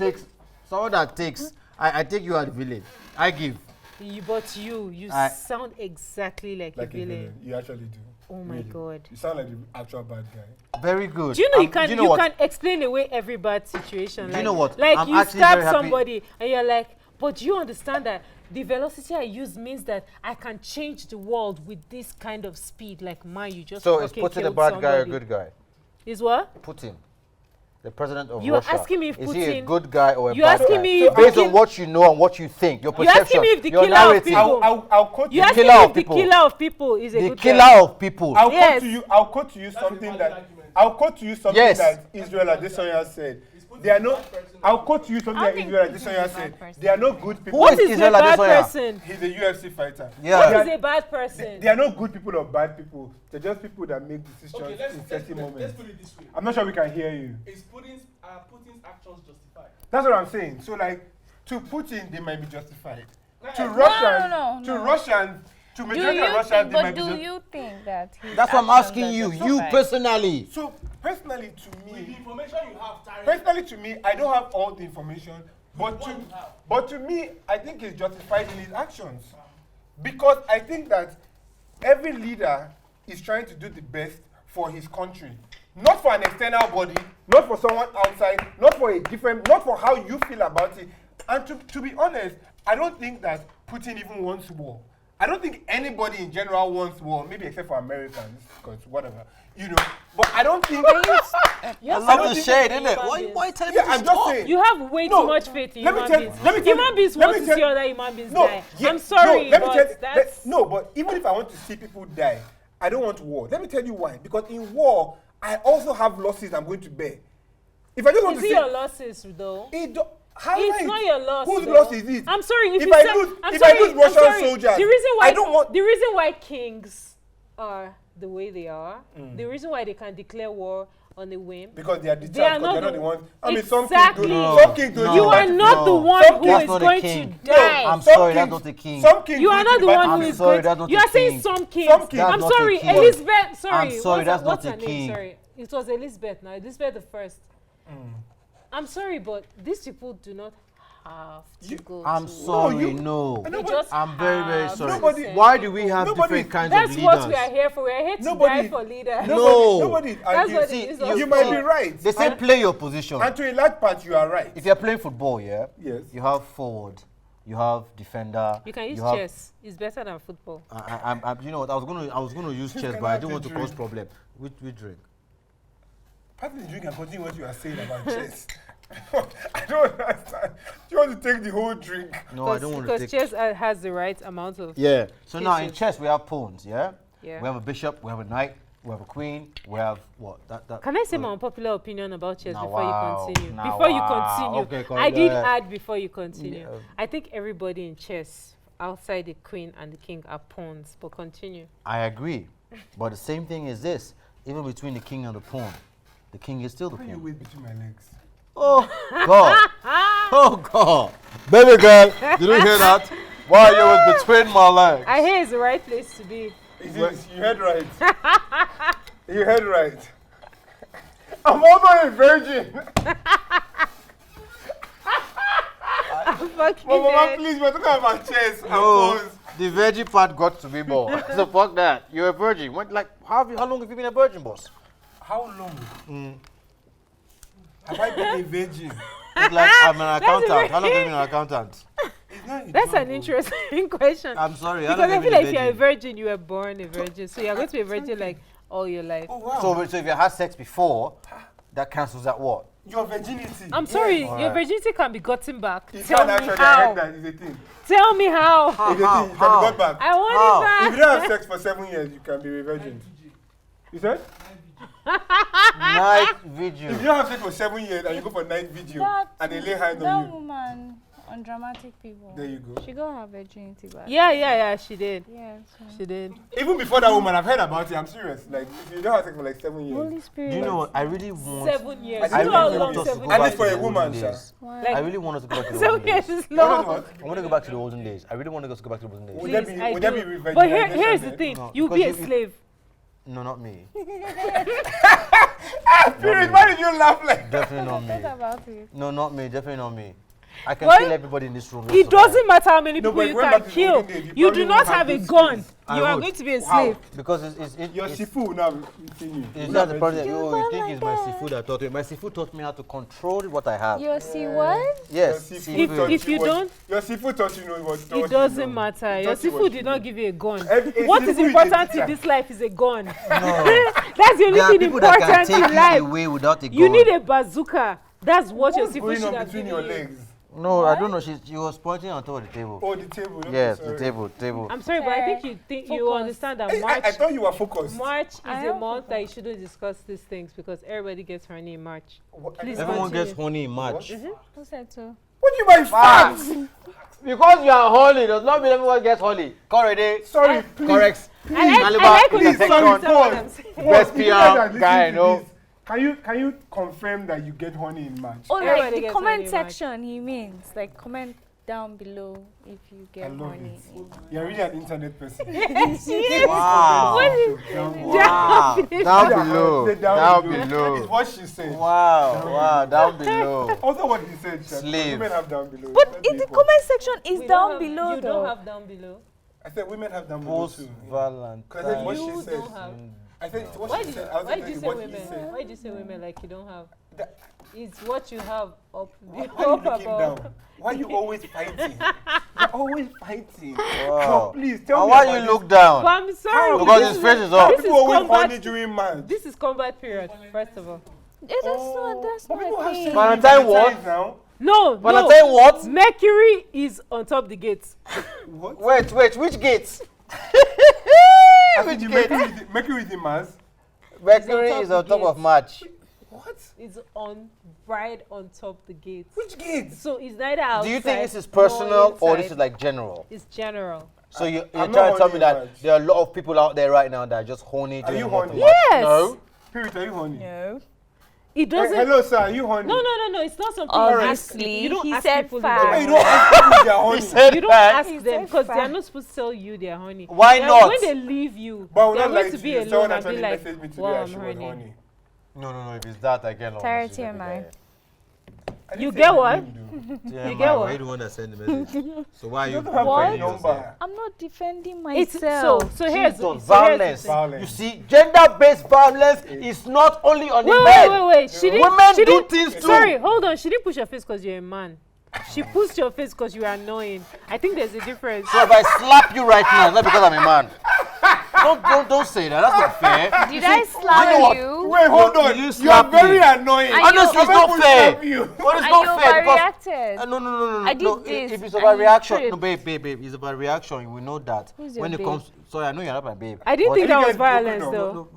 takes, I take you as the villain. I give. But you I- sound exactly like a Like a villain. villain. You actually do. Oh my Really. God. You sound like the actual bad guy. Very good. Do you know you do can you know what? explain away every bad situation? Do Like, you know what? Like I'm you actually stab very happy- somebody and you're like, but you understand that the velocity I use means that I can change the world with this kind of speed. Like mine, you just So is fucking Putin a killed bad guy or a somebody. good guy? Is what? Putin, the president of You are Russia. asking me if is he a Putin- good guy or a You're bad asking guy? me if Based the on what you know and what you think, your You're perception, asking me if the your killer of narrative. people- I'll quote You you. asking killer me of if the people. killer of people is a The good killer guy? of people. I'll Yes. quote to you. I'll quote to you something valid that. argument. I'll quote to you something Yes. that Israel Adesanya said. There are no. I'll quote to you something I that think Israel Putin is Adesanya a bad said. person. There are no good people. What is is a Israel bad Adesanya? person? He's a UFC fighter. Yeah. What There is are- a bad person? There are no good people or bad people. They're just people that make decisions Okay, in let's certain let's moments. put it this way. I'm not sure we can hear you. Is Putin's actions justified? That's what I'm saying. So, like, to Putin, they might be justified. To No, Russians, no, to no. Russians, to Do majority of you Russians, think, they but might be do justified. you think that his That's what I'm actions asking are you. You justified? personally. So, personally, to with the me, information you have, Tarek, personally to me, I don't have all the information, but What you have. to me, I think he's justified in his actions, because I think that every leader is trying to do the best for his country, not for an external body, not for someone outside, not for how you feel about it. And to be honest, I don't think that Putin even wants war. I don't think anybody in general wants war, maybe except for Americans, because whatever, you know. But I don't think. I You're love so the stupid shade, in innit? human Why beings. tell me Yeah, to I'm just stop? saying. You have way No, too much faith in let me human tell- beings. let me tell- Human beings let want me to tell- see other human beings No, die. yeah, I'm sorry, no, let me but tell, that's... no, but even if I want to see people die, I don't want war. Let me tell you why. Because in war, I also have losses I'm going to bear. If I just want Is to it see, your losses, though? how It's right? not your loss. Whose though. loss is it? I'm sorry. If If you I say- lose- I'm if I sorry, lose I'm Russian sorry. soldiers, the reason why I don't want- the reason why kings are the way they are, the reason why they can declare war on a whim, Because they are they are discharged, because not they're not the the ones. I mean, Exactly. some kings do. No. you are not the one Some who kings- is That's not going the to king. die. I'm Some sorry, that's kings- not the king. Some kings You do are it not in the one battle. who I'm is sorry, going. that's not You the are saying king. some kings. Some kings. I'm That's not sorry, the king. Elizabeth. Sorry, I'm sorry, that's what's not her the name? king. Sorry, it was Elizabeth. Now Elizabeth the first. I'm sorry, but these people do not have to go. I'm to sorry, no. They just I'm very, very have sorry. to Nobody- send Why do we people. have Nobody- different kinds That's of leaders? what we are here for. We are here to Nobody- die for leaders. No. Nobody That's argues. what See, it is. you- also. You might be right. They say play your position. And to a large part, you are right. If you're playing football, yeah, Yes. you have forward, you have defender. You can use have, chess. It's better than football. You know what? I was gonna use chess, but I didn't want to cause problem. Which drink? Pass me the drink and continue what you are saying about chess. I don't understand. Do you want to take the whole drink? No, I don't want to Because take. chess has the right amount of. Yeah. So now in pieces. chess we have pawns. Yeah. Yeah. We have a bishop. We have a knight. We have a queen. We have what? That. Can I say my unpopular opinion about chess Now, before wow. you continue? Now, Before you wow. continue, Okay, go I did ahead. add before you continue. Yeah. I think everybody in chess, outside the queen and the king, are pawns. But continue. I agree, but the same thing is this: even between the king and the pawn, the king is still the Why you pawn. wait between my legs? Oh God! Oh God! Baby girl, did you hear that? Why you was between my legs? I hear it's the right place to be. You heard right. You heard right. I'm also a virgin. Fucking Mama, dead. please, we're talking about chess. and No, pawns. the virgin part got to be more. So fuck that. You're a virgin. What, like, how long have you been a virgin, boss? How long? Have I been a virgin? It's like I'm an accountant. very- How long have you been an accountant? It's not a That's joke, an bro. interesting question. I'm sorry. How Because long I have feel you been like if you're a virgin, you were born a virgin. So you're going to be a virgin like all your life. Oh, wow. So if you had sex before, that cancels that what? Your virginity. I'm sorry, Alright. your virginity can be gotten back. You Tell can't me actually how. heard that. It's a thing. Tell me how. It's a thing. You can be got back. I want How? it back. If you don't have sex for 7 years, you can be a virgin. You said? Night vigil. If you don't have sex for 7 years and you go for night video and they lay hands that on you, woman on Dramatic People. there you go. She got her virginity back. Yeah, she did. Yeah. So. She did. Even before that woman, I've heard about it. I'm serious. Like, if you don't have sex for like 7 years, Holy Spirit. Do you know what? I really want. 7 years. I You know really how want long us to 7 go At back least years for to a the woman, olden sir. days. Why? Like- I really want us to go back to the 7 olden years days. is You know long. what? I want to go back to the olden days. I really want to go back to the olden days. Would there Please, be, I would there do. be revenge? But here's the thing. No, You'll because be a you- slave. No, not me. Pirit, why did you laugh like that? Definitely not Forget me. about it. No, not me. Definitely not me. I can Well, kill everybody in this room. not It survive. doesn't matter how many No, people but you going can back to the kill. olden days, you You probably do not won't have have a those gun. skills. You I are would. going to be a How? slave. Because Your it's sifu now meeting you. Is that the problem? You You don't think like it's my that. seafood that taught me? My seafood taught me how to control what I have. You see what? Yes, Your seafood. taught If you what- don't- Your seafood taught you know what. It doesn't matter. Your seafood did not give you a gun. A What is seafood important is a in this life is a gun. No. That's the only There are thing people that can important take in life. you away without a gun. You need a bazooka. That's what your What's seafood going should on have between given your you. legs? No, I don't know. She was pointing on top of the table. Oh, the table. Okay, Yes, sorry. the table. I'm sorry, but I think you Focus. understand that I March thought you were focused. March is I a am month that you shouldn't discuss these things because everybody gets horny in March. What, Please Everyone continue. gets horny in March. Who said so? What do you mean facts? Because you are holy does not mean everyone gets holy. Correct. Sorry, please. Correct. I like when you Please, tell sorry, me what I'm pause. saying. Best If you guys are PR guy, listening to no. this, Can you confirm that you get honey in March? Oh, Everybody like the gets comment horny in March. section, he means. Like, comment down below if you I get love horny. it. You're really an internet person. Wow. Wow. Down below. Say Down It's below. what she said. Wow. Down below. Also what he said, Sha. Slave. Women have down below. But Let's in be the equal. comment section is We don't down have- below You though. don't have down below. I said women have down below Post too. Valentine. Because I said what she You said. don't have. I said what Why she did said. I was why did you telling say what he women? said. Why did you say women like you don't have? That- It's what you have up Why are you up looking above. down? Why are you always fighting? You're always fighting. Wow. So please tell And me why about you this. look down? But I'm sorry. Because this his is face a- is up. This is People always horny combat. during March. This is combat period. First of all. That's But people not a have thing. sex Valentine what? Valentine's now. No, Valentine no. what? Mercury is on top the gates. What? Wait, which gate? I Which think gate? Mercury is in Mars. Mercury top is on the top of gates. March. What? It's on right on top the gates. Which gates? So it's neither outside. Do you think this is nor personal or this inside. is like general? It's general. So you're I'm trying not to tell me horny that much. there are a lot of people out there right now that are just horny. Are doing you a lot of horny? work. Yes. No. Pirit, are you horny? No. It doesn't. Hello, sir. Are you horny? No. It's not something you ask. Obviously, You don't he ask said people. fact. But you don't ask people if they are horny. said You don't fact. ask He them said because they are fact. not supposed to tell you they are horny. Why They are- not? When they leave you, But I would they are not going like to to be you. alone Someone and be actually like, messaged me today "Wow, and I'm she was horny." horny. No. If it's that, I get on. Tarot TMI. I didn't You say get the what? name, though. Yeah, You get what? Why you the one that sent the message? So why are you don't have What? my number. I'm not defending It's myself. so here's Jesus, so violence. here's the thing. Violence. You see, gender-based violence is not only on the Wait, men. wait. She didn't. Women she do didn't- things too. Sorry, hold on. She didn't push your face because you're a man. She pushed your face because you are annoying. I think there's a difference. So if I slap you right now, it's not because I'm a man. Don't say that. That's not fair. Did I know slap what? you? Wait, hold on. You You are slapped very me. annoying. And Honestly, it's I'm not going to fair. slap you. But it's And not you fair because overreacted. no. I did no, this If it's and about you reaction, tripped. no, babe, it's about reaction. We know that. Who's your When it babe? comes, sorry, I know you're not my babe. I didn't but- think that you was guys broken violence up? though.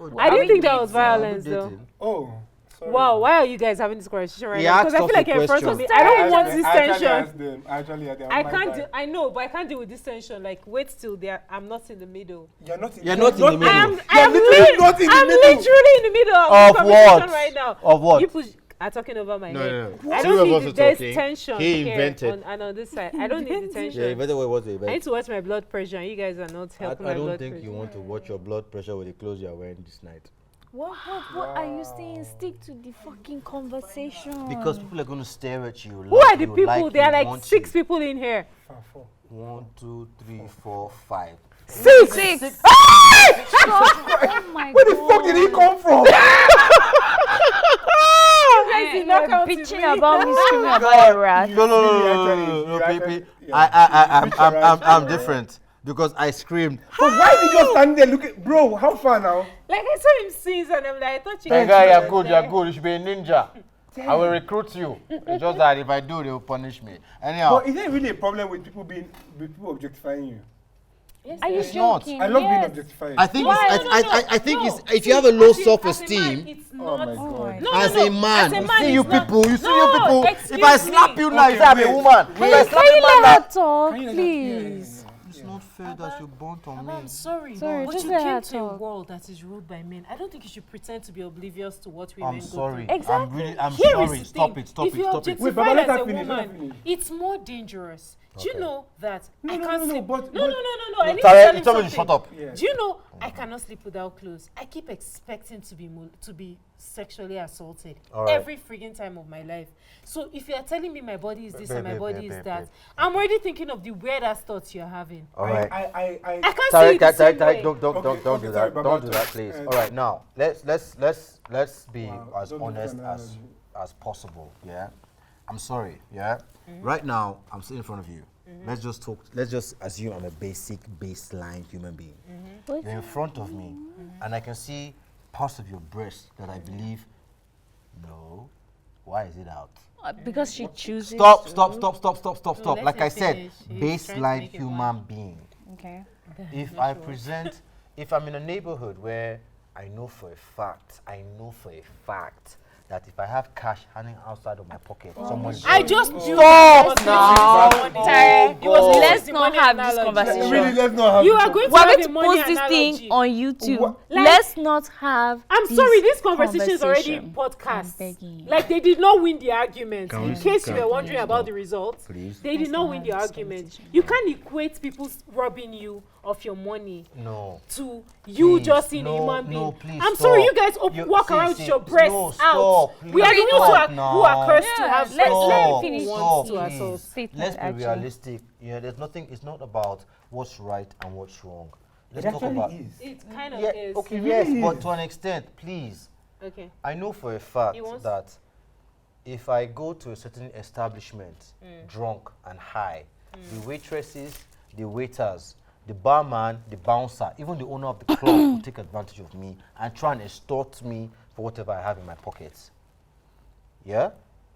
No, I didn't think that we was dating? violence though. dating. Oh. Sorry. Wow, why are you guys having this conversation right He now? Because I asked feel like us a you're in front of me. question. I don't want this I actually tension. asked them. I can't. I know, but I can't deal with this tension. Like, wait till I'm not in the middle. You're not in You're not in the middle. I'm You're literally not in the I'm middle. literally in the middle of, Of this conversation what? right now. Of what? You are talking over my head. No. I Two don't of need us are there's talking. tension He here invented. and on this side. I don't need the tension. Yeah, by the way, what's the I event? need to watch my blood pressure, and you guys are not helping I my don't blood think pressure. you want to watch your blood pressure with the clothes you're wearing this night. What are you saying? Stick to the fucking conversation. Because people are going to stare at you. Who are the people? There are like 6 people in here. 1, 2, 3, 4, 5. 6! Six. Oh my Where the fuck did he come from? not count You're with bitching me. about me screaming about a rat. No, Pepe. Yeah. I'm different because I screamed. But why did you stand there looking? Bro, how far now? Like I saw him sings and I'm like, I thought you Hey guys guy, were you're good. there. You're good. You should be a ninja. I will recruit you. It's just that if I do, they will punish me. Anyhow, But is there really a problem with people objectifying you? Yes, Are you It's not. joking? I love being Yes. objectified. I think No, it's, no, I think no. it's if you have a low As a- self-esteem. as a man, it's Oh not. my Oh god. No, As no, a man, as a you man, see you it's not- people, you see No, you people. If excuse I slap me. you now, you say I'm a wait. woman. If I slap Can you you now, let her talk, Can you let- please? it's not fair that you burnt on me. I'm sorry, Sorry, but just you let came her to a talk. world that is ruled by men. I don't think you should pretend to be oblivious to what women I'm go sorry. through. Exactly. I'm Here is sorry. the Stop thing. it. Stop if it. you're Stop it. Wait, but objectified let as her a finish, let her woman, finish. it's more dangerous. Do you Okay. know that No, I no, can't no, no, sleep? but- No, I need to Tell tell him me to something. shut up. Yeah. Do you know I cannot sleep without clothes? I keep expecting to be sexually assaulted All right. every freaking time of my life. So if you are telling me my body is this and my Babe, body babe, is babe, that, babe. I'm already thinking of the weirdest thoughts you're having. All right. I I can't see Sorry, it the same way. don't Okay, do okay, that. sorry, Don't do Baba. that, please. Uh, All right, now let's be Wow, as don't do honest that as possible. Yeah, I'm sorry. Yeah, right now I'm sitting in front of you. Let's just talk. Let's just assume I'm a baseline human being. What? You're in front of me, and I can see parts of your breast that I believe. No, why is it out? Because she chooses. Stop! to. Stop! let Like him I said, finish. He's trying to baseline make it human being. Okay. If I present, if I'm in a neighborhood where I know for a fact that if I have cash hanging outside of my pocket, someone I just knew Stop it was now. going to be Tara, It was God. let's the not money have this analogy. conversation. Really, let's not have You this are going to We're have going a to money post this analogy. thing on YouTube. What? Like- Let's not have. Sorry, this conversation is already conversation. podcast. I'm begging you. Like they did not win the argument. Can In we- case you can- were wondering about the results, Please. they did Let's not not win have the this argument. conversation. You can't equate people robbing you of your money No. to you Please, just seeing a no, human being. no, please I'm sorry, you stop. guys walk See, around with see, your breasts no, out. stop, We are the please ones stop who are cursed to Yeah, have let's breasts. let Who me finish wants this to assault. statement, Let's be actually. realistic. Yeah, there's nothing. It's not about what's right and what's wrong. Let's It talk actually about. is. It kind of Yeah. is. Okay. It Yes, really but is. to an extent, please. Okay. I know for a fact He wants- that if I go to a certain establishment drunk and high, the waitresses, the waiters, the barman, the bouncer, even the owner of the club will take advantage of me and try and extort me for whatever I have in my pockets. Yeah?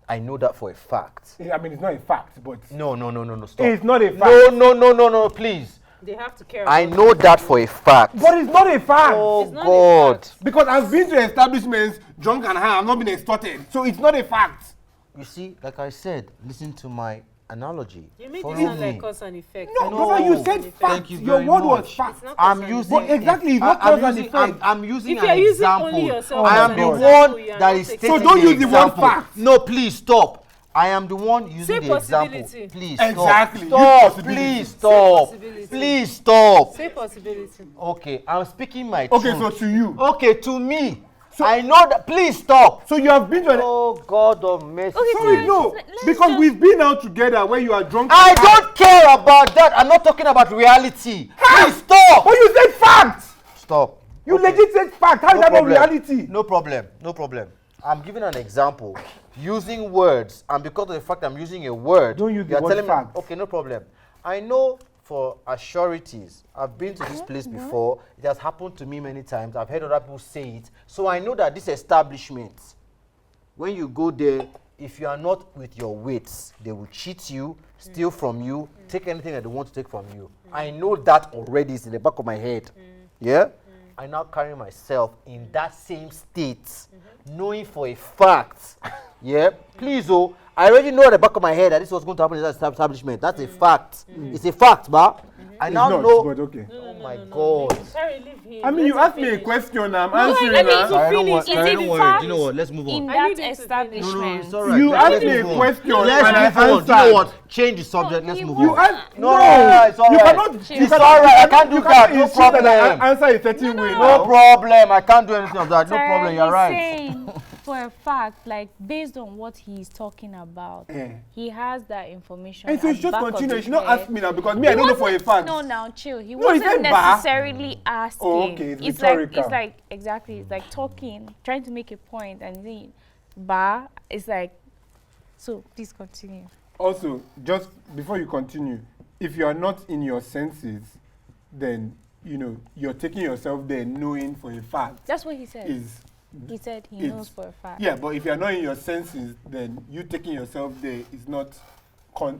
I know that for a fact. I mean, it's not a fact, but No, stop. it's not a fact. No, please. They have to care I about know that for a fact. But it's not a fact. Oh It's not a God. fact. Because I've been to establishments drunk and high. I've not been extorted. So it's not a fact. You see, like I said, listen to my analogy. You make Follow it sound me. like cause and effect. No, It's brother, not you cause said and effect. facts. Thank you Your very word was much. facts. It's not I'm cause and using effect. But exactly, it's not I'm cause and using, effect. I'm using If an you're using example. only yourself I as am an the example, one you are that not is taking taking So don't the use the word example. fact. No, please stop. I am the one using Say the example. possibility. Please Exactly. stop. Use Stop. possibility. Please Say stop. possibility. Please stop. Say possibility. Okay, I'm speaking my Okay, truth. so to you. Okay, to me. So- I know that. Please stop. So you have been to an... Oh God of mercy. Okay, Sorry, no. let's Because just- we've been out together where you are drunk. I don't care about that. I'm not talking about reality. Please stop. But you said facts. Stop. You Okay. legit said facts. How is No that not problem. reality? No problem. No problem. I'm giving an example using words, and because of the fact I'm using a word, Don't use the you're word telling fact. me. Okay, no problem. I know for assurities, I've been to this place before. It has happened to me many times. I've heard other people say it, so I know that this establishment, when you go there, if you are not with your weights, they will cheat you, steal from you, take anything that they want to take from you. I know that already. It's in the back of my head. Yeah. I now carry myself in that same state, knowing for a fact, yeah, please, oh, I already know at the back of my head that this was going to happen in that establishment. That's a fact. It's a fact, but I It's now not, know. but okay. Oh my God. Sorry, leave him. I mean, you Let him asked me a finish. question. I'm I answering. mean, now. to finish, Sorry, is don't it worry. fact You know what? Let's move on. in I that need him to finish. establishment? It's all right. You Let's asked me a move on. question and Let's I move on. answered. Do you know what? Change the subject. Let's he move won't. on. You asked No, it's all you right. cannot. It's You cannot, all right, I can't do you that, cannot no insist that problem. I answer a certain way. No now. problem. I can't do anything of that. No Sorry, problem. You're he's right. saying for a fact, like based on what he's talking about, he has that information. And so at you just back of continue. You his should not head. ask me now because me, I don't know for a fact. No, now chill. He No, he wasn't said bar. necessarily asking. Oh, okay, it's like rhetorical. exactly. It's like talking, trying to make a point, and then bar. It's like. So please continue. Also, just before you continue, if you are not in your senses, then you know you're taking yourself there knowing for a fact That's what he said. is He said he it's- knows for a fact. yeah. But if you are not in your senses, then you taking yourself there is not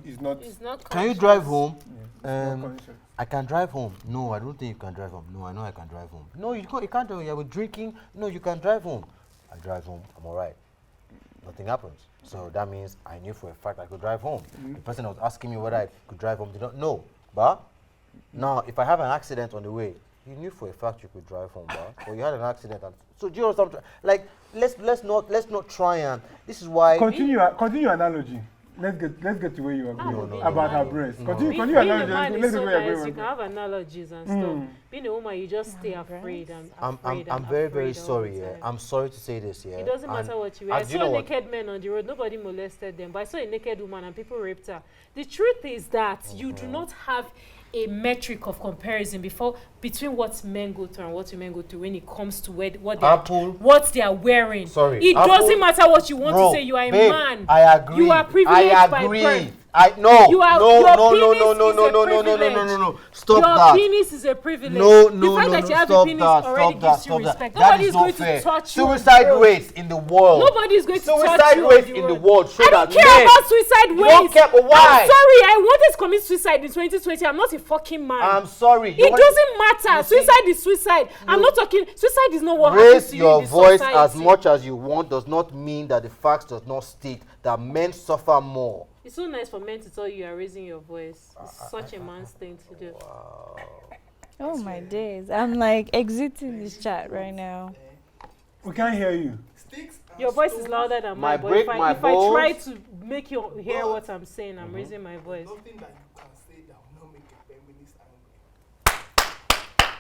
is not. It's not Can you conscious. drive home? It's not conscious. I can drive home. No, I don't think you can drive home. No, I know I can drive home. No, you can't drive home. You're drinking. No, you can drive home. I drive home. I'm all right. Nothing happens. So that means I knew for a fact I could drive home. The person that was asking me whether I could drive home did not know. But now, if I have an accident on the way, you knew for a fact you could drive home, but or you had an accident. And so do you know something? Like let's not try and. This is why. Continue your analogy. Let's get to where you are going no, about no. her breast. No. Continue Being a man analogy. is Let's so get where you're nice. You going. can have analogies and stuff. Being a woman, you just stay afraid and afraid I'm and very afraid all sorry. the Yeah, time. I'm sorry to say this. Yeah, It doesn't And matter what you wear. I do you know saw what? naked men on the road. Nobody molested them. But I saw a naked woman and people raped her. The truth is that you do not have a metric of comparison between what men go through and what women go through when it comes to what they are wearing. Sorry, It Apple- doesn't matter what you want Bro, to say. You are a babe, man. I agree. You are privileged I by agree. birth. No. You are- No. your No. penis No. is No. a No. No. No. No. privilege. No. Stop Your that. penis is a privilege. No. The fact that you have a Stop penis that. already Stop that. gives you Stop that. respect. That Nobody is is not going fair. to touch you. on the Suicide road. rates in the world. Nobody is going to touch Suicide you rates on in the the road. world show I don't that care men. about suicide You rates. don't care, but why? I'm sorry, I wanted to commit suicide in 2020. I'm not a fucking man. I'm sorry. It doesn't matter. You see- Suicide is suicide. I'm not talking. Suicide is not what Raise happens to you your in the voice society. as much as you want does not mean that the facts does not state that men suffer more. It's so nice for men to tell you are raising your voice. It's such a man's thing to do. Oh my days! I'm like exiting this chat right now. We can't hear you. Sticks and Your voice is stones, louder than My mine. But break, if my I try bones. to make you hear what I'm saying, I'm raising my voice. Nothing that you can say that will not make a feminist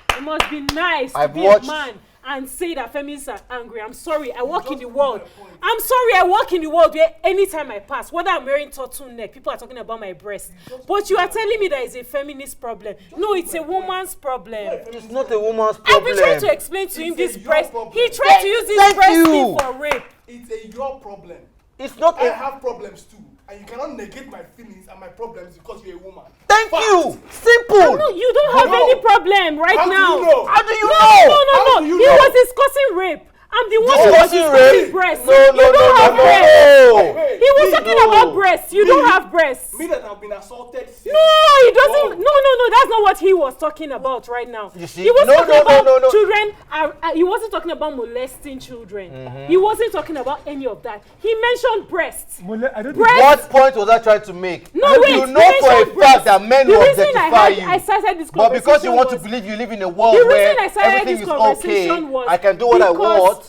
angry. It must be nice I've to be watched- a man and say that feminists are angry. I'm sorry, I walk in the just world. proved my point. I'm sorry, I walk in the world where anytime I pass, whether I'm wearing turtleneck, people are talking about my breast. But you are telling me that it's a feminist problem. No, it's a woman's problem. It's not a woman's I've problem. been trying to explain to him It's this a your breast. problem. He tried to use this Thank breast you. thing for rape. It's your problem. It's not I a. have problems too. And you cannot negate my feelings and my problems because you're a woman. Thank Fact. you. Simple. No, you don't have No. any problem right How do now. you know? How do you No, know? no, no, How no. do you He know? was discussing rape. I'm the one who was discussing breasts. No, You don't have breasts. Wait, He was talking about breasts. You don't have breasts. me that have been assaulted. No, he doesn't. No. That's not what he was talking about right now. You see? He wasn't No, talking no, about no. children. He wasn't talking about molesting children. He wasn't talking about any of that. He mentioned breasts. I don't Breast- What point was I trying to make? No, wait. You know for a fact that men The will reason objectify you. I started this But because you want to was- believe you live in a world The where reason I started everything this is okay, conversation was I can do what I because- want.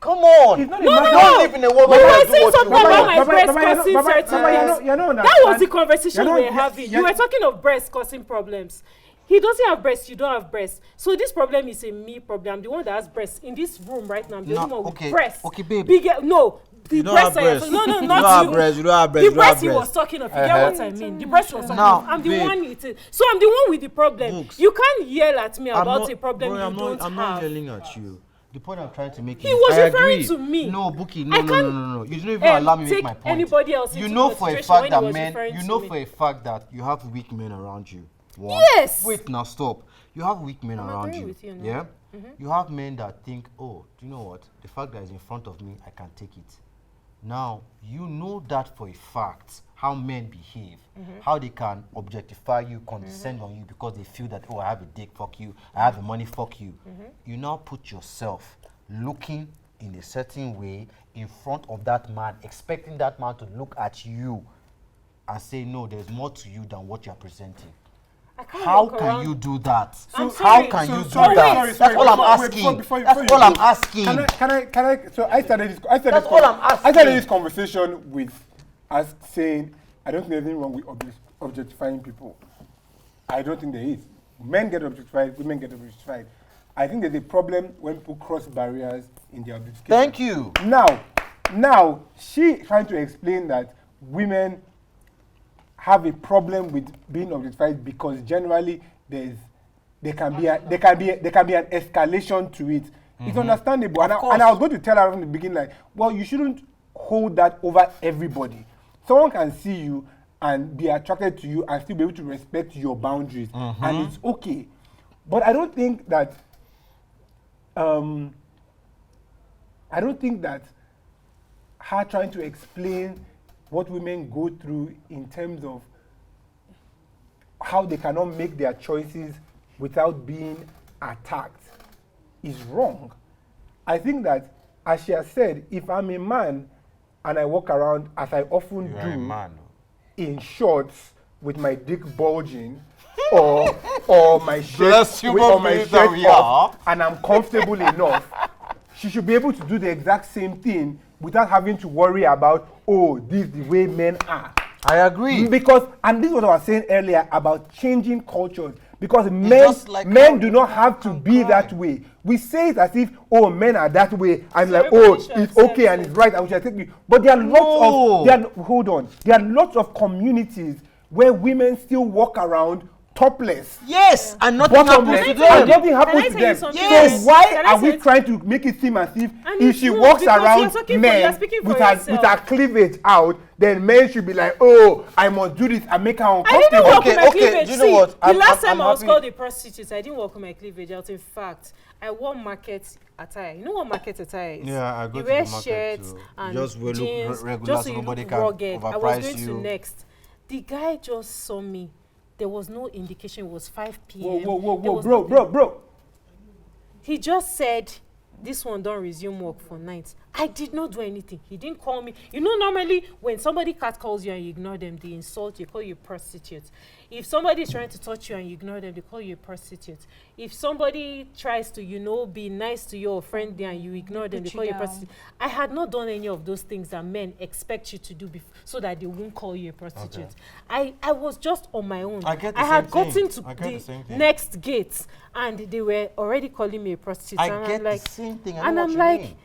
Come on. It's not a No, matter- no. Don't live in a world You where were you do saying what you something about want. my breast causing certain things. That was the conversation we were having. You were talking of breast causing problems. He doesn't have breasts, you don't have breasts. So this problem is a me problem. I'm the one that has breasts. In this room right now, I'm the No, only one with okay, breasts. okay, babe. No, the You don't have breasts are... breasts. No, You don't not have you. breasts, you don't have breasts, The you don't have breast he was breasts. talking of, you get what I mean? The breast he was talking Now, of. I'm the babe. one with it. So I'm the one with the problem. Books. You can't yell at me I'm about not- a problem bro, you I'm don't not, I'm have. not yelling at you. The point I'm trying to make He is was I referring agree. to me. no, Bukky, I no. can't, You didn't even allow me to make take my point. anybody else You into know for a consideration fact when he that was men, referring you to know me. for a fact that you have weak men around you. One. Yes. Wait, now stop. You have weak men I'm around agreeing you. with you now. Yeah? You have men that think, oh, do you know what? The fact that it's in front of me, I can take it. Now, you know that for a fact, how men behave, how they can objectify you, condescend on you because they feel that, oh, I have a dick, fuck you, I have the money, fuck you. You now put yourself looking in a certain way in front of that man, expecting that man to look at you and say, no, there's more to you than what you're presenting. I can't How walk can around- you do that? I'm How sorry. can you do sorry, that? sorry, That's sorry. all I'm Wait, asking. before you That's go. all I'm asking. Can I? So I started this. That's all I'm I started asking. this conversation with us saying, I don't think there's anything wrong with objectifying people. I don't think there is. Men get objectified, women get objectified. I think there's a problem when people cross barriers in their objectification. Thank you. Now, she trying to explain that women have a problem with being objectified because generally there can be an escalation to it. It's understandable, and I was going to tell her from the beginning, like, well, you shouldn't hold that over everybody. Someone can see you and be attracted to you and still be able to respect your boundaries, and it's okay. But I don't think that her trying to explain what women go through in terms of how they cannot make their choices without being attacked is wrong. I think that, as she has said, if I'm a man and I walk around, as I often do, in shorts with my dick bulging, or my shirt, off, and I'm comfortable enough, she should be able to do the exact same thing without having to worry about, oh, this is the way men are. I agree. Because, and this is what I was saying earlier about changing cultures. Because just like men do not have to be that way. We say it as if, oh, men are that way, and like, oh, it's okay and it's right, and we should take it. But there are there are lots of communities where women still walk around topless. Yes, and nothing happens to And them. nothing happens to Can I tell you them. something? So Yes. why Can I are we say- trying to make it seem as if And if it's she true, walks because you're around talking for- men you're speaking for with yourself. her cleavage out, then men should be like, oh, I must do this and make her I didn't uncomfortable. walk Okay, with my okay, cleavage. do you know See, what? the I'm last time I was happy- called a prostitute, I didn't walk with my cleavage out. In fact, I wore market attire. You know what market attire is? Yeah, I go you to wear the market shirts too. and Just wear look jeans, regular just so so you nobody look can rugged. I was overprice going you. to next. The guy just saw me. There was no indication. It was 5 p.m. Whoa, There was bro, nothing. bro. He just said, this one don't resume work for night. I did not do anything. He didn't call me. You know, normally when somebody cat calls you and you ignore them, they insult you, call you a prostitute. If somebody is trying to touch you and you ignore them, they call you a prostitute. If somebody tries to, you know, be nice to your friend and you ignore them, they Put you call you a down. prostitute. I had not done any of those things that men expect you to do so that they won't call you a prostitute. I was just on my own. I get the I had same thing. gotten to I get the same thing. next gate and they were already calling me a prostitute. I and get I'm like, the same thing. I and know I'm what like, you mean.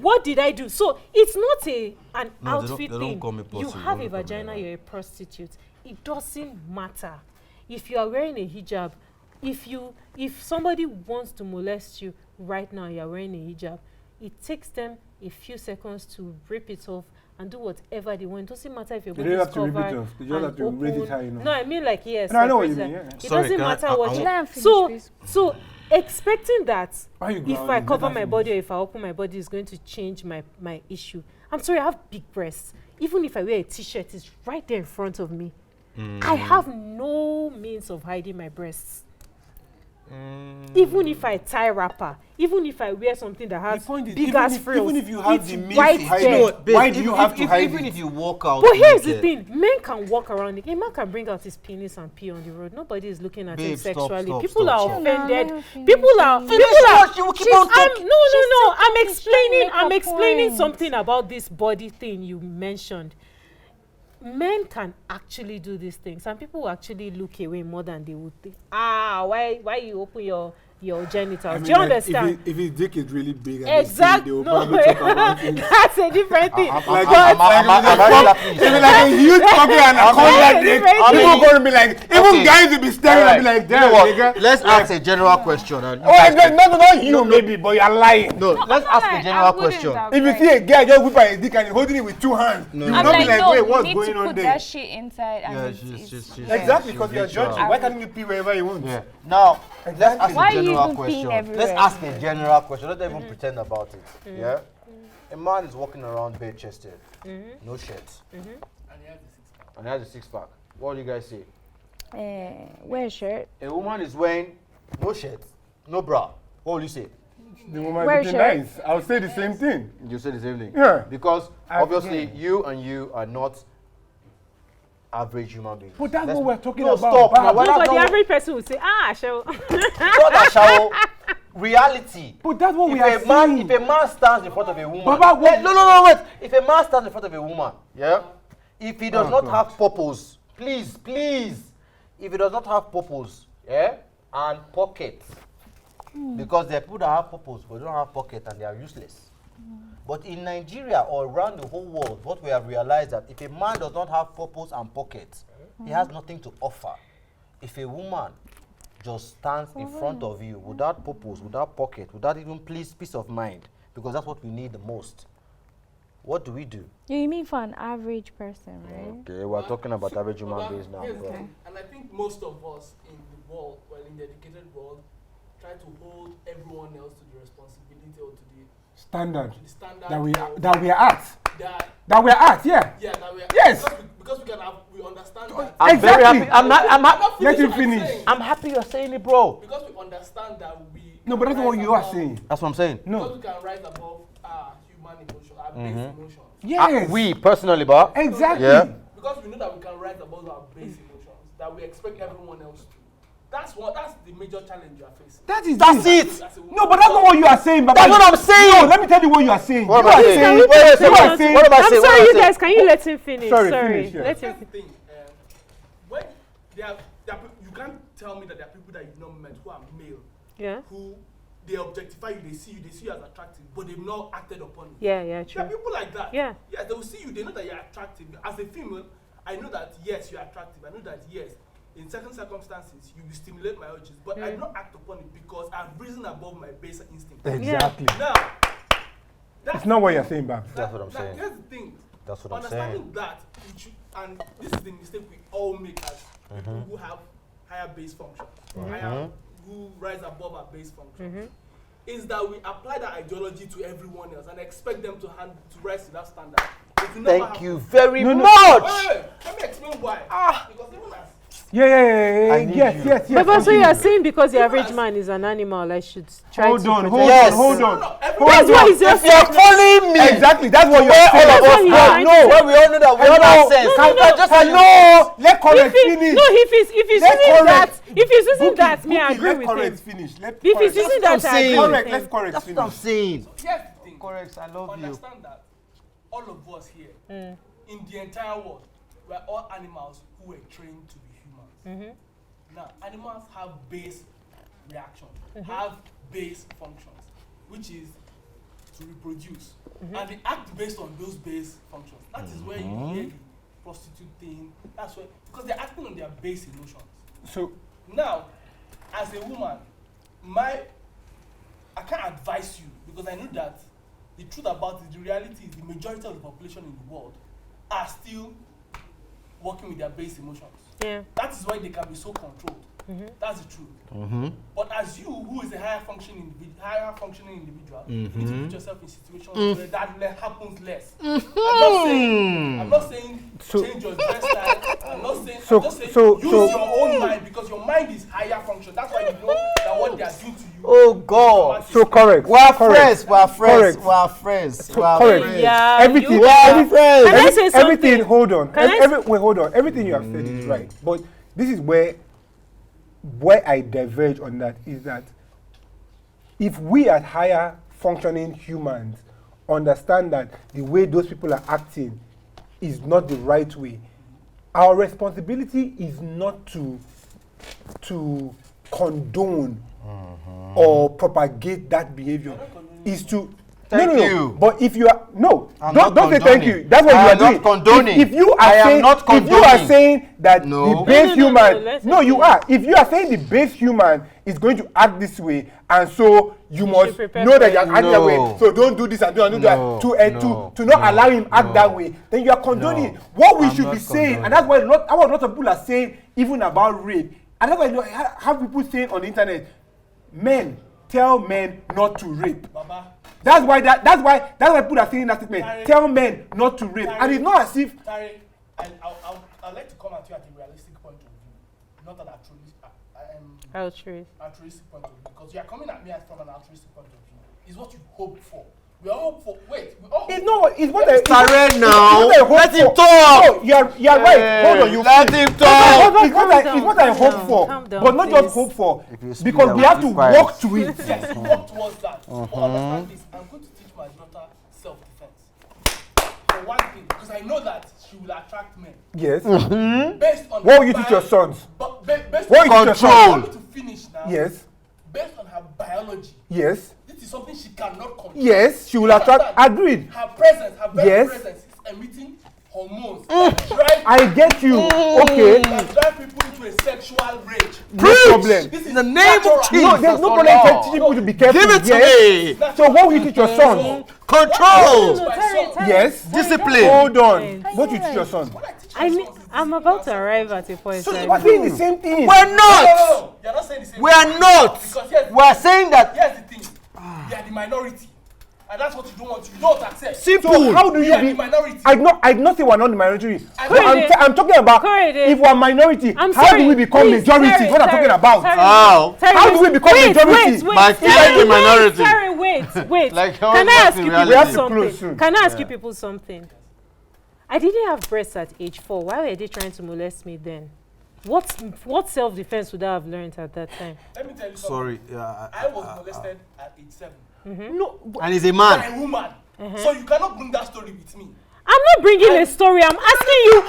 what did I do? So it's not an No, they outfit don't thing. call me You prostitute, have they a don't call me vagina, that. you're a prostitute. It doesn't matter. If you are wearing a hijab, if somebody wants to molest you right now, you're wearing a hijab, it takes them a few seconds to rip it off and do whatever they want. It doesn't matter if your They body don't is have to rip it covered off. They just have to raise it high enough. No, I mean like yes. No, I know like what you raise mean, it. yeah. It Sorry, doesn't can I- matter I what want- you. Let him finish, So please. so expecting that Why you if I growling? cover Let her my body or finish. if I open my body is going to change my issue. I'm sorry, I have big breasts. Even if I wear a t-shirt, it's right there in front of me. I have no means of hiding my breasts. Even if I tie wrapper, even if I wear something that has The point is, big even ass if- frills, even if you have it's the means right to hide there. it, why do you have to hide even it? if you walk out? But here's the naked, thing: men can walk around. A man can bring out his penis and pee on the road. Nobody is looking at him Babe, stop, sexually. stop, People stop, are stop. offended. No, let her People are. finish. People are. Finish, you will keep She's- on talking. no. I'm trying to explaining. make I'm her explaining point. something about this body thing you mentioned. Men can actually do these things, and people will actually look away more than they would think. Why you open your genitals? I mean, Do you like, understand? If his dick is really big, Exactly. they will No, probably talk about it. that's a different thing. Like, But- if it's like a huge fucking anaconda That's dick, different people thing. going to be like, even Okay. guys will be staring and be like, You know damn, what? nigga. Let's ask a general question. And you Oh, guys not you, maybe, but you're lying. no, let's ask a general question. If you see a guy just whip out his dick and he's holding it with two hands, you will I'm not be like, like, no, wait, you what's need going to on put there? that shit inside and Yeah, it's she's Exactly, because she's you're neutral. judging. Why can't you pee wherever you want? Yeah. Now, let's ask Why a are you general even peeing question. everywhere? Let's ask a general question. Don't even pretend about it. Yeah. A man is walking around bare chested, no shirt, and he has a six pack. What do you guys say? wear a shirt. A woman is wearing no shirt, no bra. What will you say? The woman Where is looking shirt? nice. I'll say the same thing. You say the same thing. Yeah. Because I- obviously yeah. you are not average human beings. But that's Let's- what we're talking no, about. stop. Bab. Now, why No, not- but the no, average person would say, shall. not that shallow. Reality. But that's what we If are a man, saying. if a man stands in front of a woman, Baba, what- Eh, no, wait. If a man stands in front of a woman, yeah, if he does Oh, not God. have purpose, please, if he does not have purpose, yeah, and pocket, because there are people that have purpose but don't have pocket and they are useless. But in Nigeria or around the whole world, what we have realized that if a man does not have purpose and pocket, he has nothing to offer. If a woman just stands in front of you without purpose, without pocket, without even peace of mind, because that's what we need the most, what do we do? You mean for an average person, right? Okay, we're talking about average human But beings now. here's the bro. thing, and I think most of us in the world, well, in the educated world, try to hold everyone else to the responsibility or to Standard the standard that we of that we are at. that That we are at. Yeah. that we are, Yes. because we understand that I'm very Exactly. happy. I'm happy. Let him what I'm finish. saying. I'm happy you're saying it, bro. Because we understand that we No, but that's can what rise you are above- saying. That's what I'm saying. Because No. we can rise above our human emotion, our base emotions. Yes. We personally, but Exactly. Yeah. Because we know that we can rise above our base emotions, that we expect everyone else to. That's the major challenge you are facing. That is That's it. As a woman. No, but that's not what you are saying, Baba. That's what I'm saying. No, let me tell you what you are saying. What you am I are saying? saying. Wait, wait, you wait, are wait. saying. What am I I'm saying? sorry, What am I you saying? guys. Can you let him finish? Sorry, Sorry. finish, yeah. Let him. That's the thing. When you can't tell me that there are people that you've not met who are male, Yeah. who they objectify you, they see you as attractive, but they've not acted upon it. Yeah. There True. are people like that. Yeah. Yeah, they will see you, they know that you're attractive. As a female, I know that yes, you're attractive. I know that yes, in certain circumstances, you will stimulate my urges, but I do not act upon it because I've risen above my base instinct. Exactly. Now, It's not what you're saying, Bab. That's what I'm saying. Here's the thing. That's what I'm Understanding saying. that, and this is the mistake we all make as people who have higher base functions, or who rise above our base functions, is that we apply that ideology to everyone else and expect them to rise to that standard. It will never Thank happen. you very No, no. much. Wait, let me explain why. Because even as Yeah. I need Yes, you. yes. But also, you continue. are saying because the Even average as- man is an animal, I should try Hold to on, protect hold Yes. on, hold no, on. no, That's what he's just If you're following me, Exactly, that's what you're where saying. all of That's us what he's are, trying to no, say. where we all know that we all have sense. No, Can no, I no. just Hello, let correct If finish. he's Let using that, correct. if he's using Bukky, that, me I Bukky, agree let with correct him. finish. Let If he's correct. using That's that, what I'm I agree saying. with Correct, him. let's correct That's what I'm finish. saying. here's the thing. Correct, I love you. Understand that all of us here, in the entire world, we're all animals who were trained to be humans. Now, animals have base reactions, have base functions, which is to reproduce. And they act based on those base functions. That is where you hear the prostitute thing. That's where, because they're acting on their base emotions. So, Now, as a woman, I can't advise you because I know that the truth about it, the reality is the majority of the population in the world are still working with their base emotions. Yeah. That is why they can be so controlled. That's the truth. But as you, who is a higher functioning individual, you need to put yourself in situations where that happens less. I'm not saying change your dress style. I'm just saying use your own mind, because your mind is higher function. That's why you know that what they are doing to you. Oh God. So correct. We are friends. We are friends. We are friends. We are Correct. friends. Yeah. Everything. Can I say something? Everything. Hold on. Can Hold on. Everything you have said is right. But this is where I diverge on that, is that if we as higher functioning humans understand that the way those people are acting is not the right way, our responsibility is not to condone or propagate that behavior. Is to Thank you. But if you are don't say thank you. condoning. That's what you are doing. Not condoning. If you are I am saying, not if condoning. you are saying that No. the base No, human, let's you agree. are. If you are saying the base human is going to act this way, and so you must should prepare know for that you are it. acting that way, No. so don't do this and don't do No. that to not allow him act that way, then you are condoning. No. What we I'm should not be saying, condoning. and that's why a lot of people are saying even about rape, and that's why you have people saying on the internet, men tell men not to rape. Baba, That's why people are saying that statement. Tari. Tell men not to rape, Tari. and it's not as if. Tari, I'd like to come at you at a realistic point of view, not an altruistic point of view, because you are coming at me from an altruistic point of view. It's what you hope for. We all hope for. Wait, we all. It's not. It's what I. Tare now. It's what I Let hope him for. talk. No, you're right. Hold on, you. Let him talk. It's what I hope for, calm down, but not please. just hope for, If you speak, because I we will have to keep quiet. walk to it. Yes, we work towards that. But understand this. I'm going to teach my daughter self-defense. For one thing, because I know that she will attract men. Yes. Based on What will you teach your sons? But based What will you teach your I sons? want me to finish now. Yes. Based on her biology, Yes. this is something she cannot control. Yes. She will attract. Agreed. Her presence, her very Yes. presence is emitting hormones that drive I get you. Okay. that drive people into a sexual rage. No problem. This is In the name natural. of Jesus. No, there's no oh problem in Lord. teaching people to be careful. Give it to Yes. me. So what will you teach your sons? Control. No, My Tari, son. Tari. Yes. Discipline. Hold on. Yes. What will you teach your son? When I teach my sons, it's I'm about to arrive at a point. So right we're now. saying the same thing. We're not. No. You're not saying the same We thing. are not. Because We are saying that. here's the thing. You are the minority. And that's what you don't want to. You don't accept. Simple. So how do You you are the be? minority. I not say we're not the minority. I But know. I'm talking about Correct. if we're minority. I'm How sorry. do we become Please, majority? Tari, What I'm Tari, talking about. Tari, How? Tari, How do we become wait, majority? Wait, By wait, killing Tari, the minority. Tari, wait. Like, Can I that's ask the you reality. We have people to close something? soon. Can I ask you people something? I didn't have breasts at age 4. Why were they trying to molest me then? What self-defense would I have learned at that time? Let me tell you something. Sorry. I was molested at age 7 No. And he's a by man. a woman. So you cannot bring that story with me. I'm not bringing a story. I'm asking you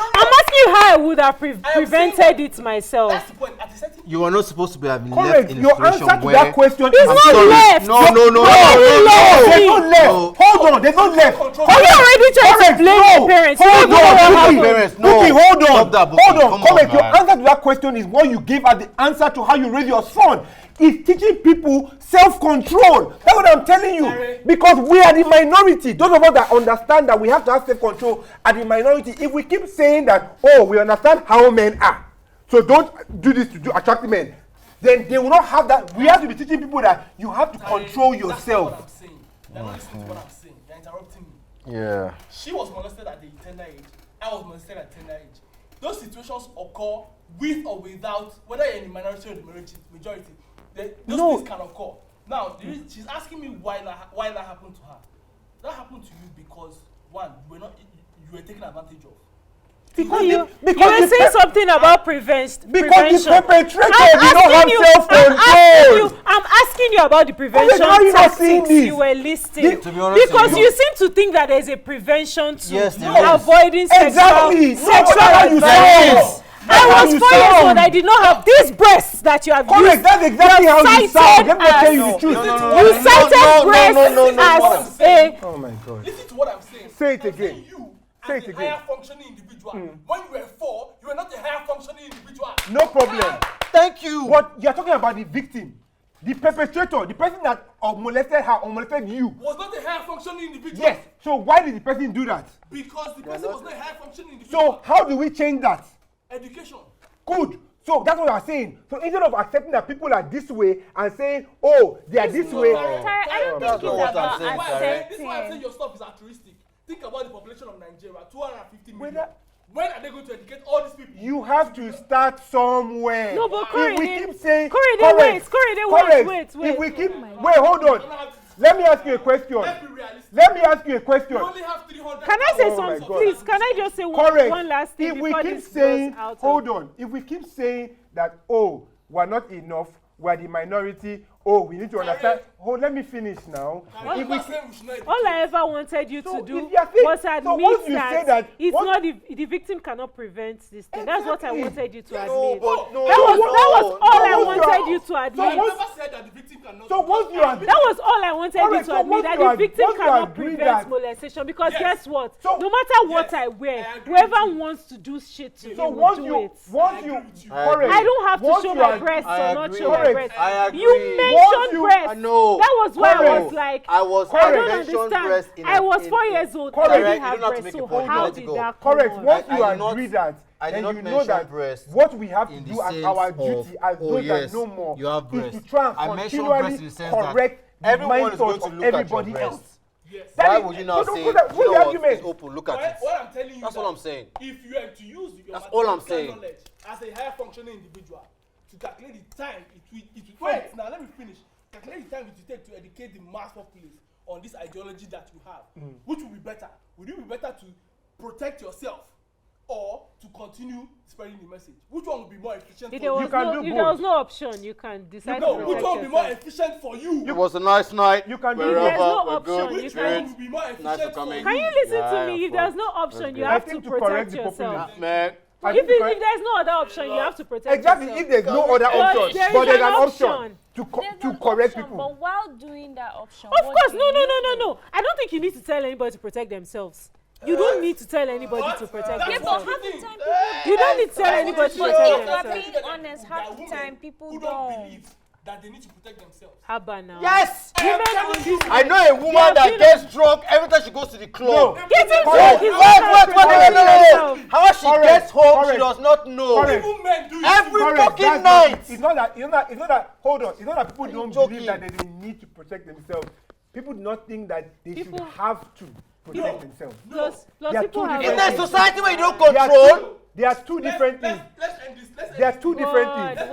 how I would have prevented it myself. That's the point. At a certain You are not supposed to be having Correct. left in a Your situation answer to where. that question It's is not sorry. left. No. There's no left. No. Hold on. There's no left. Control. Are you already trying to Correct. blame No. your parents? Hold You don't know what on. happened. Bukky. Parents, no. Bukky, hold on. Stop that, Bukky. Hold on. Come Comment. on, Your man. answer to that question is what you gave as the answer to how you raise your son. It's teaching people self-control. That's what I'm telling you. Sorry. Because we are the minority. Those of us that understand that we have to have self-control are the minority. If we keep saying that, oh, we understand how men are, so don't do this to attract men, then they will not have that. We have to be teaching people that you have to control That's not what yourself. I'm saying. You're not listening to what I'm saying. You're interrupting me. Yeah. She was molested at the tender age. I was molested at tender age. Those situations occur with or without, whether you're in the minority or the majority. Those No. things can occur. Now, she's asking me why that happened to her. That happened to you because, one, you were taken advantage of. Because You the were saying something about prevention. because the perpetrator I'm did not have asking you- self-control. I'm asking you about the prevention how are you not seeing tactics this? you were listing. To be honest Because with you seem to think that there's a prevention to Yes, there is. avoiding Exactly. sexual That's how you advances. sound. I was 4 years sound. old. I did not have these breasts that you have Correct, used. that's exactly how you cited sound. Let me as- tell you the truth. You cited breasts as a. Oh my God. Listen to what I'm saying. Say it I'm again. saying you, Say as it a again. higher functioning individual, when you were 4, you were not a higher functioning individual. No problem. Thank you. But you're talking about the victim. the perpetrator, the person that molested her or molested you, was not a high-functioning individual. yes. So why did the person do that? Because the person was not a high-functioning individual. So how do we change that? Education. Good. So that's what I'm saying. So instead of accepting that people are this way and saying, oh, they are this way. I don't think it's about This is why I'm saying your stuff is altruistic. Think about the population of Nigeria, 250 million. When are they going to educate all these people? You have to start somewhere. No, but if we keep saying, wait. If we keep, wait, hold on. Let me ask you a question. Let's be realistic. Let me ask you a question. We only have 300. Can I say Oh my something, God. please? Can I just say one last thing If we before keep this saying, goes out? hold on. If we keep saying that, oh, we're not enough, we're the minority, oh, we need to understand. Oh, let me finish now. If we All I ever wanted you So to do if you are saying- was so admit once you say that, it's once- not the victim cannot prevent this thing. That's what I Exactly. wanted you to Yes. admit. No, That was all I no. wanted you to So I admit. once- never said that the victim cannot. So once you are That was all I wanted you Alright, to so admit, once that you the are- victim once you cannot agree prevent that- molestation, because Yes. guess what? So- no matter what Yes, I wear, I agree whoever with you. wants to do shit to So me once will do you, it. once you, agree with you. correct. I don't have to Once show you my are- breasts I or not agree. show my Correct. breasts. I agree. You Once mentioned you- breasts. I know. That was why I Correct. was like, I was Correct. I don't mentioned understand. breast in I was 4 in- years old. Correct. I You didn't don't have have to breasts, make a so point. how Let it did go. that come Correct. on? Once I you did not- agree that, I did then not you know mention that breast what we have to in the do as sense our of, duty as oh, those yes, that know more you have is breast. to try I and mentioned breast in continually the sense that correct the everyone mind is going thought to of look at your everybody breast. else. Yes. That Why is- would you now so say, what's the you know what, argument? it's open, look at What it. I'm telling you That's is all that I'm saying. if you are to use your That's all I'm mathematical saying. knowledge as a higher functioning individual to calculate the time it will wait, now let me finish. Calculate the time it will take to educate the mass populace on this ideology that you have. Which will be better? Would it be better to protect yourself or to continue spreading the message? Which one would be more efficient If for there you? was can no, do if both. there was no option, you can decide No, to which protect one will be more yourself. efficient for you? It was a nice night. You can do If there's both. no We're option, good. you Which can. one will be more Nice for efficient for coming. you? Can you listen Yeah, to me? If of there's course. no option, That's you good. have I to think to protect correct the yourself. populace. Man, I If think to if correct- there's no other option, you have to protect Exactly. yourself. If there's no other But option, there but is there's an an option option. There's to an correct option, people. But while doing that option, Of what course, do no. you do? I don't think you need to tell anybody to protect themselves. You don't need to tell anybody to protect That's Yeah, themselves. but what half the we time think. people You don't need to tell anybody to But protect if we're themselves. being honest, half the time people who don't. believe that they need to protect themselves. How about now? yes! Women on this I know a woman that gets drunk every time she goes to the club. No. getting Correct. drunk is Wait, not protecting no. yourself. How she Correct. gets home, Correct. she does not know. Correct. Even men do it. Every too. Correct, fucking that's night. It's not that. Hold on. It's not that people you don't joking? believe that they need to protect themselves. People do not think that they People- should have to protect themselves. Plus They are people two have. In different a society where you don't There are control, There are two different things. Let's end this. Let's end There are this. two different God, things.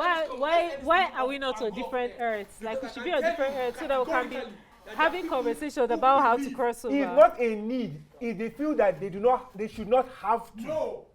why are we not on different earths? Like we should be on different earths so that we can be having conversations about how to cross over. It's not a need. If they feel that they should not have to. No.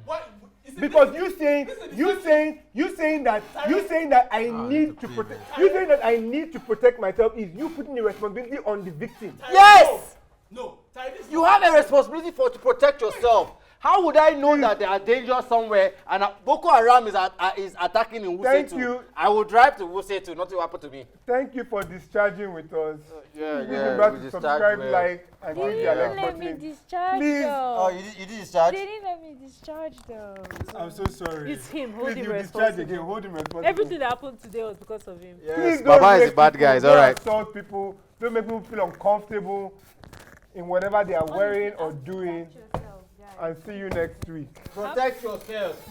What? Is it- Because listen, you saying that I need to protect. You saying that I need to protect myself is you putting the responsibility on the victim. yes! No. This You have a responsibility to protect yourself. How would I know that there are dangers somewhere and Boko Haram is attacking in Wuse Thank too? you. I will drive to Wuse too. Nothing will happen to me. Thank you for discharging with us. Yeah, Remember we to discharge subscribe, well. like, and They click the didn't like let me button. discharge Please. though. Oh, you did discharge? They didn't let me discharge though. I'm so sorry. It's him. Please, Hold him you discharge responsible. again. Hold him responsible. Everything that happened today was because of him. Please don't Baba is rape the bad people, guy. It's don't all right. assault people. Don't make people feel uncomfortable in whatever they are wearing or doing. And see you next week. Protect yourself.